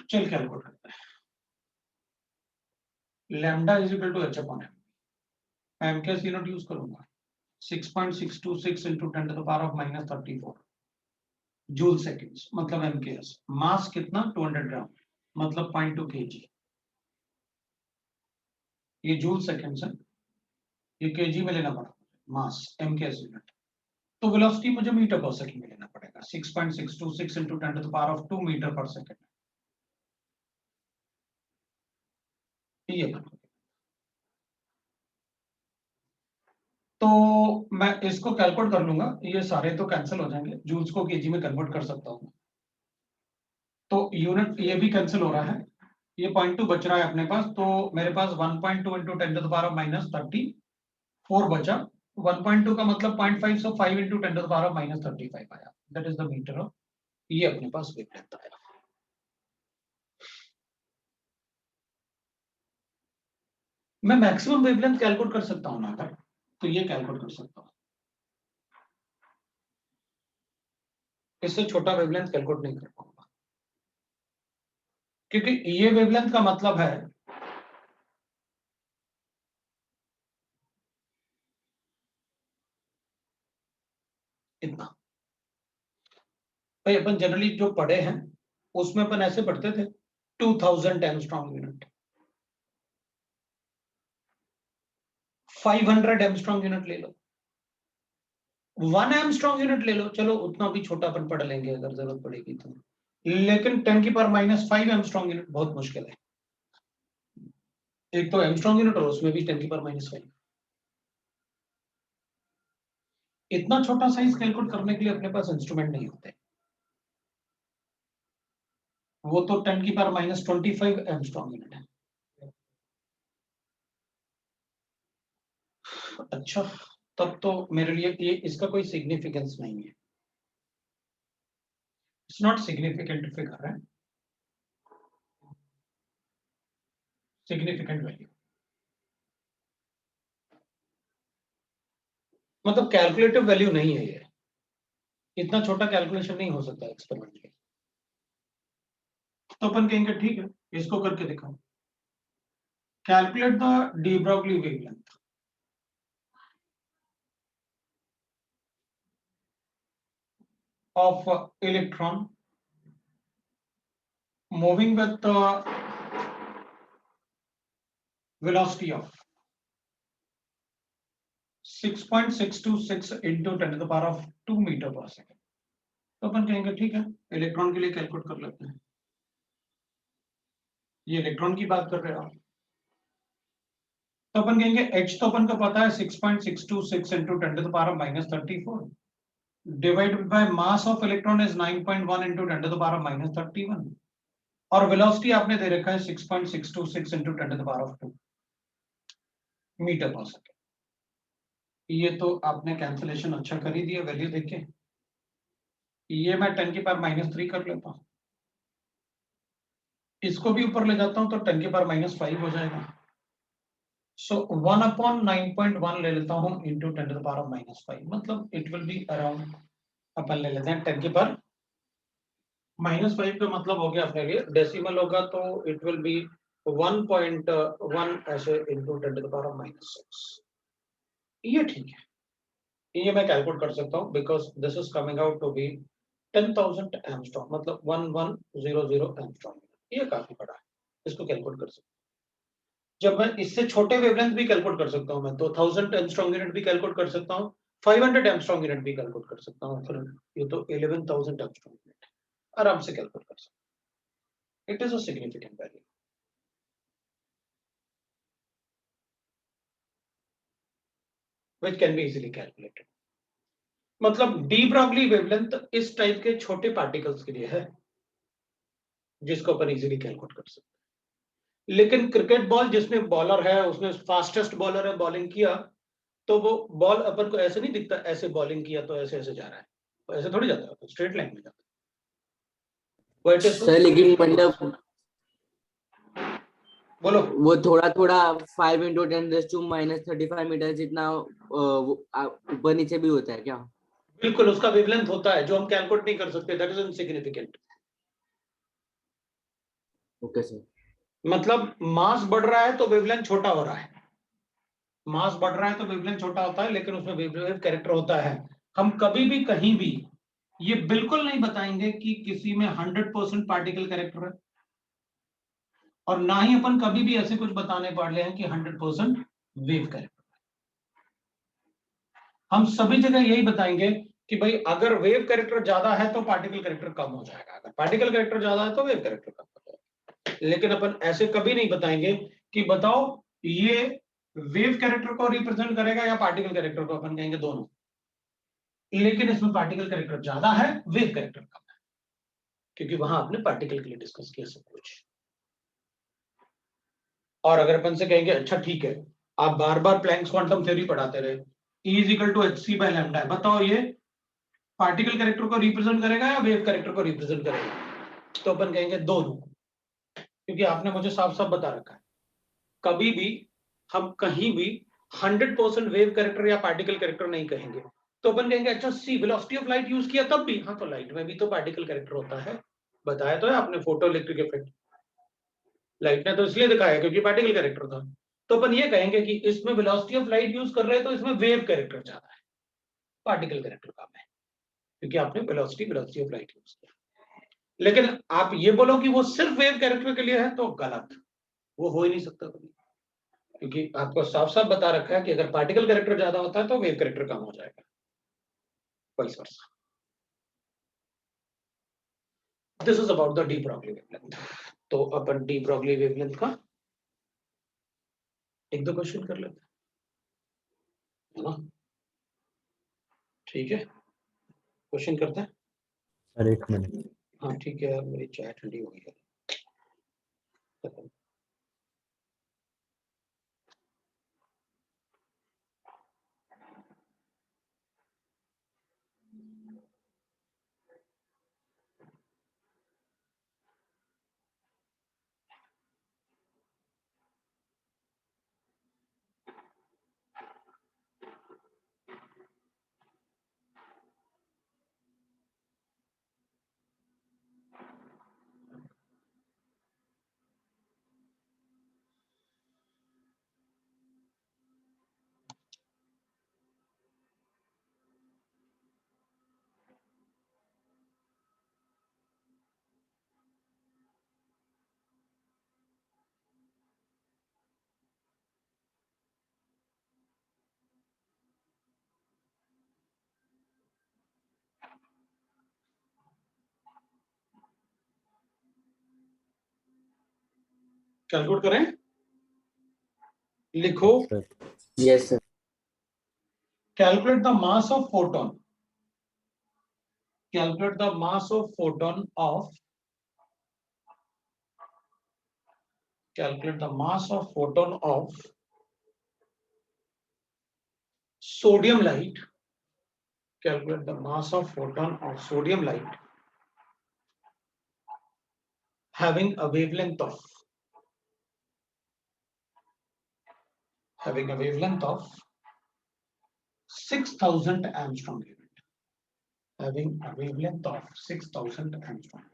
चल कैलकुलेट करते हैं। Lambda is equal to H upon m. M के सी नोट यूज करूंगा, 6.626 into 10 to the power of minus 34 joule seconds, मतलब एमकेएस। मास कितना? 200 ग्राम, मतलब 0.2 kg। ये जूल सेकेंड्स है, ये केजी में लेना पड़ा मास, एमकेएस यूनिट। तो वेलोसिटी मुझे मीटर पर सेकंड में लेना पड़ेगा, 6.626 into 10 to the power of 2 metre पर सेकंड। ये तो मैं इसको कैलकुलेट कर लूंगा, ये सारे तो कैंसिल हो जाएंगे, जूल्स को केजी में कन्वर्ट कर सकता हूं, तो यूनिट ये भी कैंसिल हो रहा है, ये 0.2 बच रहा है अपने पास। तो मेरे पास 1.2 into 10 to the power of minus 34 बचा। 1.2 का मतलब 0.5, सो 5 into 10 to the power of minus 35 आया, that is the metre of. ये अपने पास वेवलेंथ आया। मैं मैक्सिमम वेवलेंथ कैलकुलेट कर सकता हूं ना अगर, तो ये कैलकुलेट कर सकता हूं, इससे छोटा वेवलेंथ कैलकुलेट नहीं कर पाऊंगा, क्योंकि ये वेवलेंथ का मतलब है इतना। भाई अपन जनरली जो पढ़े हैं उसमें अपन ऐसे पढ़ते थे 2000 एंगस्ट्रॉम यूनिट, 500 एंगस्ट्रॉम यूनिट ले लो, 1 एंगस्ट्रॉम यूनिट ले लो, चलो उतना भी छोटा अपन पढ़ लेंगे अगर जरूरत पड़ेगी तो, लेकिन 10⁻⁵ एंगस्ट्रॉम यूनिट बहुत मुश्किल है। एक तो एंगस्ट्रॉम यूनिट और उसमें भी 10⁻⁵। इतना छोटा साइज कैलकुलेट करने के लिए अपने पास इंस्ट्रूमेंट नहीं होते, वो तो 10⁻25 एंगस्ट्रॉम यूनिट है। अच्छा, तब तो मेरे लिए ये इसका कोई सिग्निफिकेंस नहीं है, इट्स नॉट सिग्निफिकेंट फिगर है, सिग्निफिकेंट वैल्यू मतलब कैलकुलेटिव वैल्यू नहीं है ये, इतना छोटा कैलकुलेशन नहीं हो सकता एक्सपेरिमेंट के। तो अपन कहेंगे ठीक है, इसको करके दिखाओ। Calculate the de Broglie wavelength of electron moving with the velocity of 6.626 into 10⁻² metre पर सेकेंड। तो अपन कहेंगे ठीक है, इलेक्ट्रॉन के लिए कैलकुलेट कर लेते हैं। ये इलेक्ट्रॉन की बात कर रहे हो आप, तो अपन कहेंगे h तो अपन को पता है 6.626 into 10⁻⁻34 divided by mass of electron is 9.1 into 10⁻⁻31 और वेलोसिटी आपने दे रखा है 6.626 into 10⁻²। मीटर पर सेकेंड। ये तो आपने कैंसिलेशन अच्छा कर ही दिया वैल्यू देखे। ये मैं 10⁻³ कर लेता हूं, इसको भी ऊपर ले जाता हूं तो 10⁻⁵ हो जाएगा। सो 1/9.1 ले लेता हूं इंटू 10⁻⁵, मतलब इट विल बी अराउंड, अपन ले लेते हैं 10⁻⁵ का मतलब हो गया अपने लिए डेसिमल होगा तो इट विल बी 1.1 ऐसे इंटू 10⁻⁻6। ये ठीक है, ये मैं कैलकुलेट कर सकता हूं because this is coming out to be 10,000 angstrom, मतलब 1100 एंगस्ट्रॉम। ये काफी बड़ा है, इसको कैलकुलेट कर सकता हूं। जब मैं इससे छोटे वेवलेंथ भी कैलकुलेट कर सकता हूं, मैं तो 1000 एंगस्ट्रॉम यूनिट भी कैलकुलेट कर सकता हूं, 500 एंगस्ट्रॉम यूनिट भी कैलकुलेट कर सकता हूं, फिर ये तो 11,000 एंगस्ट्रॉम यूनिट आराम से कैलकुलेट कर सकता हूं। It is a significant value which can be easily calculated। मतलब डी ब्रॉगली वेवलेंथ इस टाइप के छोटे पार्टिकल्स के लिए है जिसको अपन इजीली कैलकुलेट कर सकते हैं। लेकिन क्रिकेट बॉल जिसमें बॉलर है, उसने फास्टेस्ट बॉलर है, बॉलिंग किया तो वो बॉल अपन को ऐसे नहीं दिखता, ऐसे बॉलिंग किया तो ऐसे ऐसे जा रहा है, तो ऐसे थोड़ी जाता है, स्ट्रेट लाइन में जाता है। सर लेकिन मतलब बोलो, वो थोड़ा थोड़ा 5 into 10⁻⁻35 मीटर जितना ऊपर नीचे भी होता है क्या? बिल्कुल उसका वेवलेंथ होता है जो हम कैलकुलेट नहीं कर सकते, that is insignificant. Okay sir. मतलब मास बढ़ रहा है तो वेवलेंथ छोटा हो रहा है, मास बढ़ रहा है तो वेवलेंथ छोटा होता है, लेकिन उसमें वेव कैरेक्टर होता है। हम कभी भी कहीं भी ये बिल्कुल नहीं बताएंगे कि किसी में 100% पार्टिकल कैरेक्टर है, और ना ही अपन कभी भी ऐसे कुछ बताने पड़ रहे हैं कि 100% वेव कैरेक्टर। हम सभी जगह यही बताएंगे कि भाई अगर वेव कैरेक्टर ज्यादा है तो पार्टिकल कैरेक्टर कम हो जाएगा, अगर पार्टिकल कैरेक्टर ज्यादा है तो वेव कैरेक्टर कम हो जाएगा। लेकिन अपन ऐसे कभी नहीं बताएंगे कि बताओ ये वेव कैरेक्टर को रिप्रेजेंट करेगा या पार्टिकल कैरेक्टर को, अपन कहेंगे दोनों। लेकिन इसमें पार्टिकल कैरेक्टर ज्यादा है, वेव कैरेक्टर कम है, क्योंकि वहां आपने पार्टिकल के लिए डिस्कस किया सब कुछ। और अगर अपन से कहेंगे अच्छा ठीक है, आप बार बार प्लैंक्स क्वांटम थ्योरी पढ़ाते रहे, E is equal to hc/λ है, बताओ ये पार्टिकल कैरेक्टर को रिप्रेजेंट करेगा या वेव कैरेक्टर को रिप्रेजेंट करेगा? तो अपन कहेंगे दोनों, क्योंकि आपने मुझे साफ साफ बता रखा है कभी भी हम कहीं भी 100% वेव कैरेक्टर या पार्टिकल कैरेक्टर नहीं कहेंगे। तो अपन कहेंगे अच्छा सी वेलोसिटी ऑफ लाइट यूज किया तब भी, हाँ तो लाइट में भी तो पार्टिकल कैरेक्टर होता है, बताया तो है आपने फोटो इलेक्ट्रिक इफेक्ट, लाइट ने तो इसलिए दिखाया क्योंकि पार्टिकल कैरेक्टर था। तो अपन ये कहेंगे कि इसमें वेलोसिटी ऑफ लाइट यूज कर रहे हैं तो इसमें वेव कैरेक्टर ज्यादा है, पार्टिकल कैरेक्टर कम है, क्योंकि आपने वेलोसिटी ऑफ लाइट यूज किया। लेकिन आप ये बोलो कि वो सिर्फ वेव कैरेक्टर के लिए है तो गलत, वो हो ही नहीं सकता कभी, क्योंकि आपको साफ साफ बता रखा है कि अगर पार्टिकल कैरेक्टर ज्यादा होता है तो वेव कैरेक्टर कम हो जाएगा, vice versa. This is about the de Broglie wavelength. तो अपन डी ब्रॉगली वेवलेंथ का एक दो क्वेश्चन कर लेते हैं ना, ठीक है, क्वेश्चन करते हैं। Sir 1 minute. हाँ ठीक है, मेरी चाय ठंडी हो गई है। कैलकुलेट करें, लिखो। Sir yes sir. Calculate the mass of photon. Calculate the mass of photon of. Calculate the mass of photon of sodium light. Calculate the mass of photon of sodium light having a wavelength of 6,000 angstrom unit. Having a wavelength of 6,000 angstrom.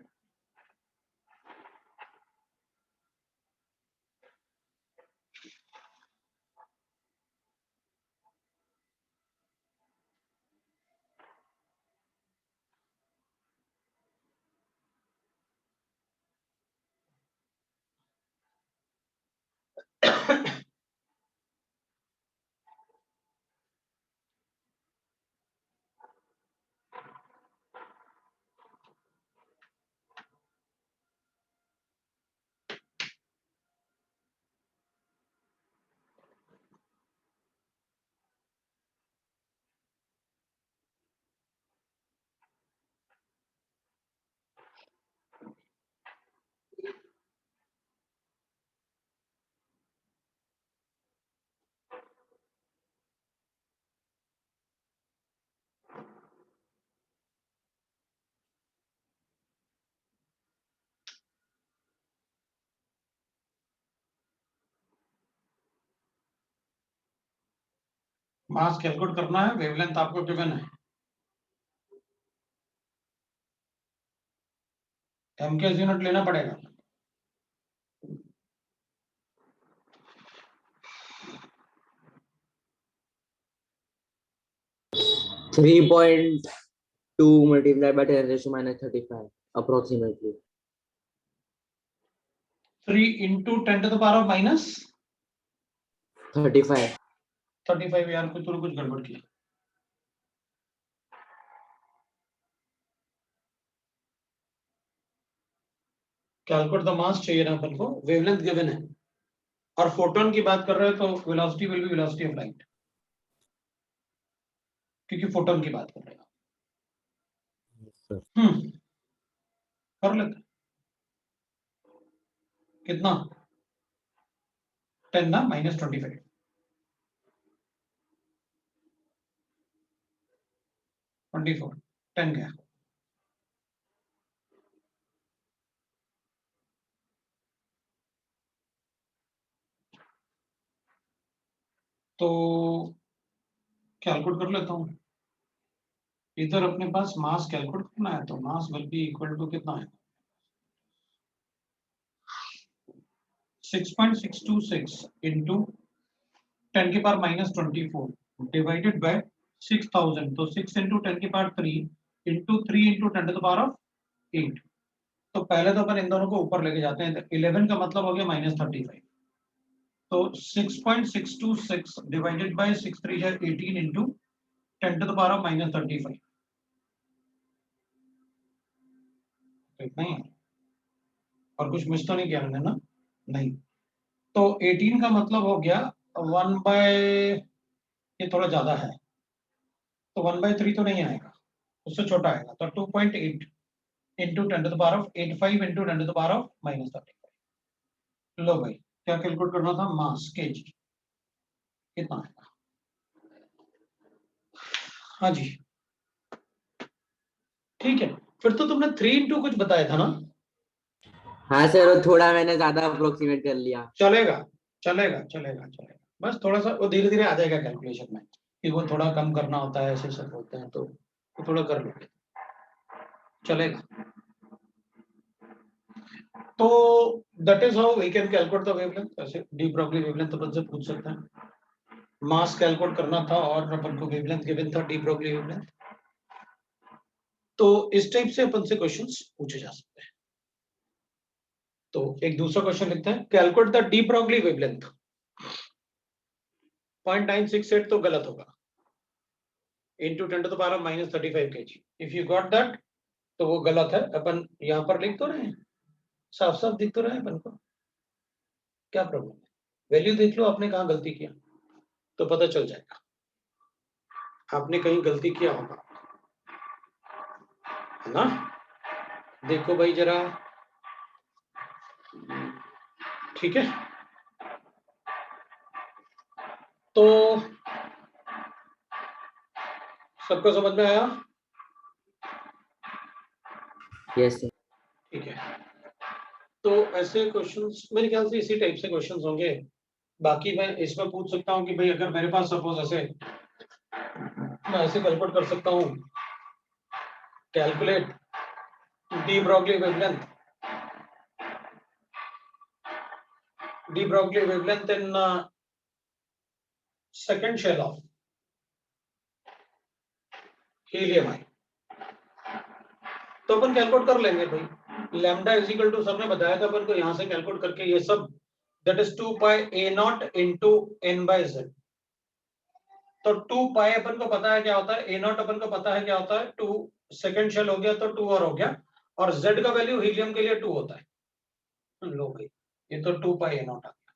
Mass calculate करना है, wavelength आपको given है, MKS unit लेना पड़ेगा। 3.2 multiplied by 10 raised to minus 35 approximately. 3 into 10 to the power of minus 35. 35। यार कुछ तो कुछ गड़बड़ की। कैलकुलेट द मास चाहिए ना अपन को, वेवलेंथ गिवन है और फोटोन की बात कर रहे हैं तो velocity will be velocity of light, क्योंकि फोटोन की बात कर रहे हैं। सर कर लेते, कितना 10 ना -25 24 10 गया। तो कैलकुलेट कर लेता हूं, इधर अपने पास मास कैलकुलेट करना है तो mass will be equal to कितना है 6.626 into 10 की पावर -24 डिवाइडेड बाय 6000, तो 6 into 10 की power 3 into 3 into 10 to the power of 8। तो पहले तो अपन इन दोनों को ऊपर लेके जाते हैं, तो 11 का मतलब हो गया -35, तो 6.626 डिवाइडेड बाय 6 3 या 18 into 10 to the power of -35, इतना ही है। और कुछ मिस तो नहीं किया मैंने ना? नहीं। तो 18 का मतलब हो गया 1 बाय, ये थोड़ा ज्यादा है, तो 1/3 तो नहीं आएगा, उससे छोटा आएगा, तो 2.8 into 10 to the power of 85 into 10 to the power of -35। लो भाई, क्या कैलकुलेट करना था? मास केजी, कितना आएगा? हाँ जी, ठीक है। फिर तो तुमने 3 इंटू कुछ बताया था ना? हाँ सर, वो थोड़ा मैंने ज्यादा अप्रोक्सीमेट कर लिया। चलेगा चलेगा चलेगा चलेगा, बस थोड़ा सा वो धीरे धीरे आ जाएगा कैलकुलेशन में, कि वो थोड़ा कम करना होता है, ऐसे सब होते हैं, तो वो थोड़ा कर लोगे, चलेगा। तो that is how we can calculate the wavelength. ऐसे डी ब्रॉगली वेवलेंथ अपन से पूछ सकते हैं, मास कैलकुलेट करना था और अपन को वेवलेंथ गिवन था, डी ब्रॉगली वेवलेंथ। तो इस टाइप से अपन से क्वेश्चंस पूछे जा सकते हैं। तो एक दूसरा क्वेश्चन लिखते हैं, calculate the de Broglie wavelength. 0.968 तो गलत होगा, into 10 to the power of -35 kg। If you got that तो वो गलत है। अपन यहाँ पर लिख तो रहे हैं, साफ साफ दिख तो रहा है अपन को, क्या प्रॉब्लम है? वैल्यू देख लो आपने कहाँ गलती किया, तो पता चल जाएगा आपने कहीं गलती किया होगा, है ना? देखो भाई जरा, ठीक है। तो सबको समझ में आया? Yes sir. ठीक है। तो ऐसे क्वेश्चंस मेरे ख्याल से इसी टाइप से क्वेश्चंस होंगे। बाकी मैं इसमें पूछ सकता हूँ कि भाई अगर मेरे पास सपोज ऐसे, मैं ऐसे कैलकुलेट कर सकता हूँ, calculate de Broglie wavelength, de Broglie wavelength in second shell of helium आई, तो अपन कैलकुलेट कर लेंगे भाई। Lambda is equal to, sir ने बताया था अपन को यहां से कैलकुलेट करके ये सब, that is 2 pi a naught into n by z. तो 2 पाई अपन को पता है क्या होता है, ए नॉट अपन को पता है क्या होता है, 2 सेकंड शेल हो गया तो 2 और हो गया, और जेड का वैल्यू हीलियम के लिए 2 होता है। लो भाई, ये तो 2 पाई ए नॉट आ गया,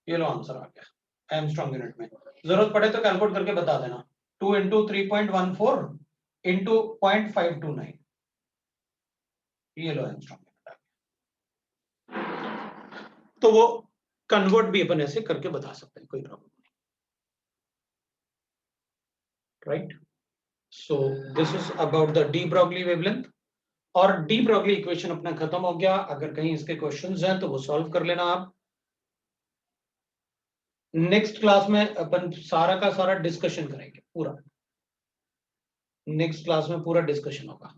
ये लो आंसर आ गया एंगस्ट्रॉम यूनिट में। जरूरत पड़े तो कैलकुलेट करके बता देना, 2 इंटू 3.14 इंटू 0.529, ये लो एंगस्ट्रॉम यूनिट आ गया। तो वो कन्वर्ट भी अपन ऐसे करके बता सकते हैं, कोई प्रॉब्लम नहीं, right? So this is about the de Broglie wavelength. और डी ब्रॉगली इक्वेशन अपना खत्म हो गया। अगर कहीं इसके क्वेश्चंस हैं तो वो सॉल्व कर लेना आप। नेक्स्ट क्लास में अपन सारा का सारा डिस्कशन करेंगे, पूरा नेक्स्ट क्लास में पूरा डिस्कशन होगा।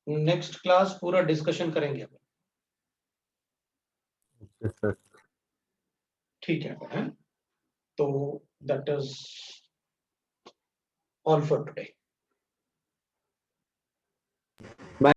नेक्स्ट क्लास पूरा डिस्कशन करेंगे अपन, Yes, sir. ठीक है? तो that is all for today.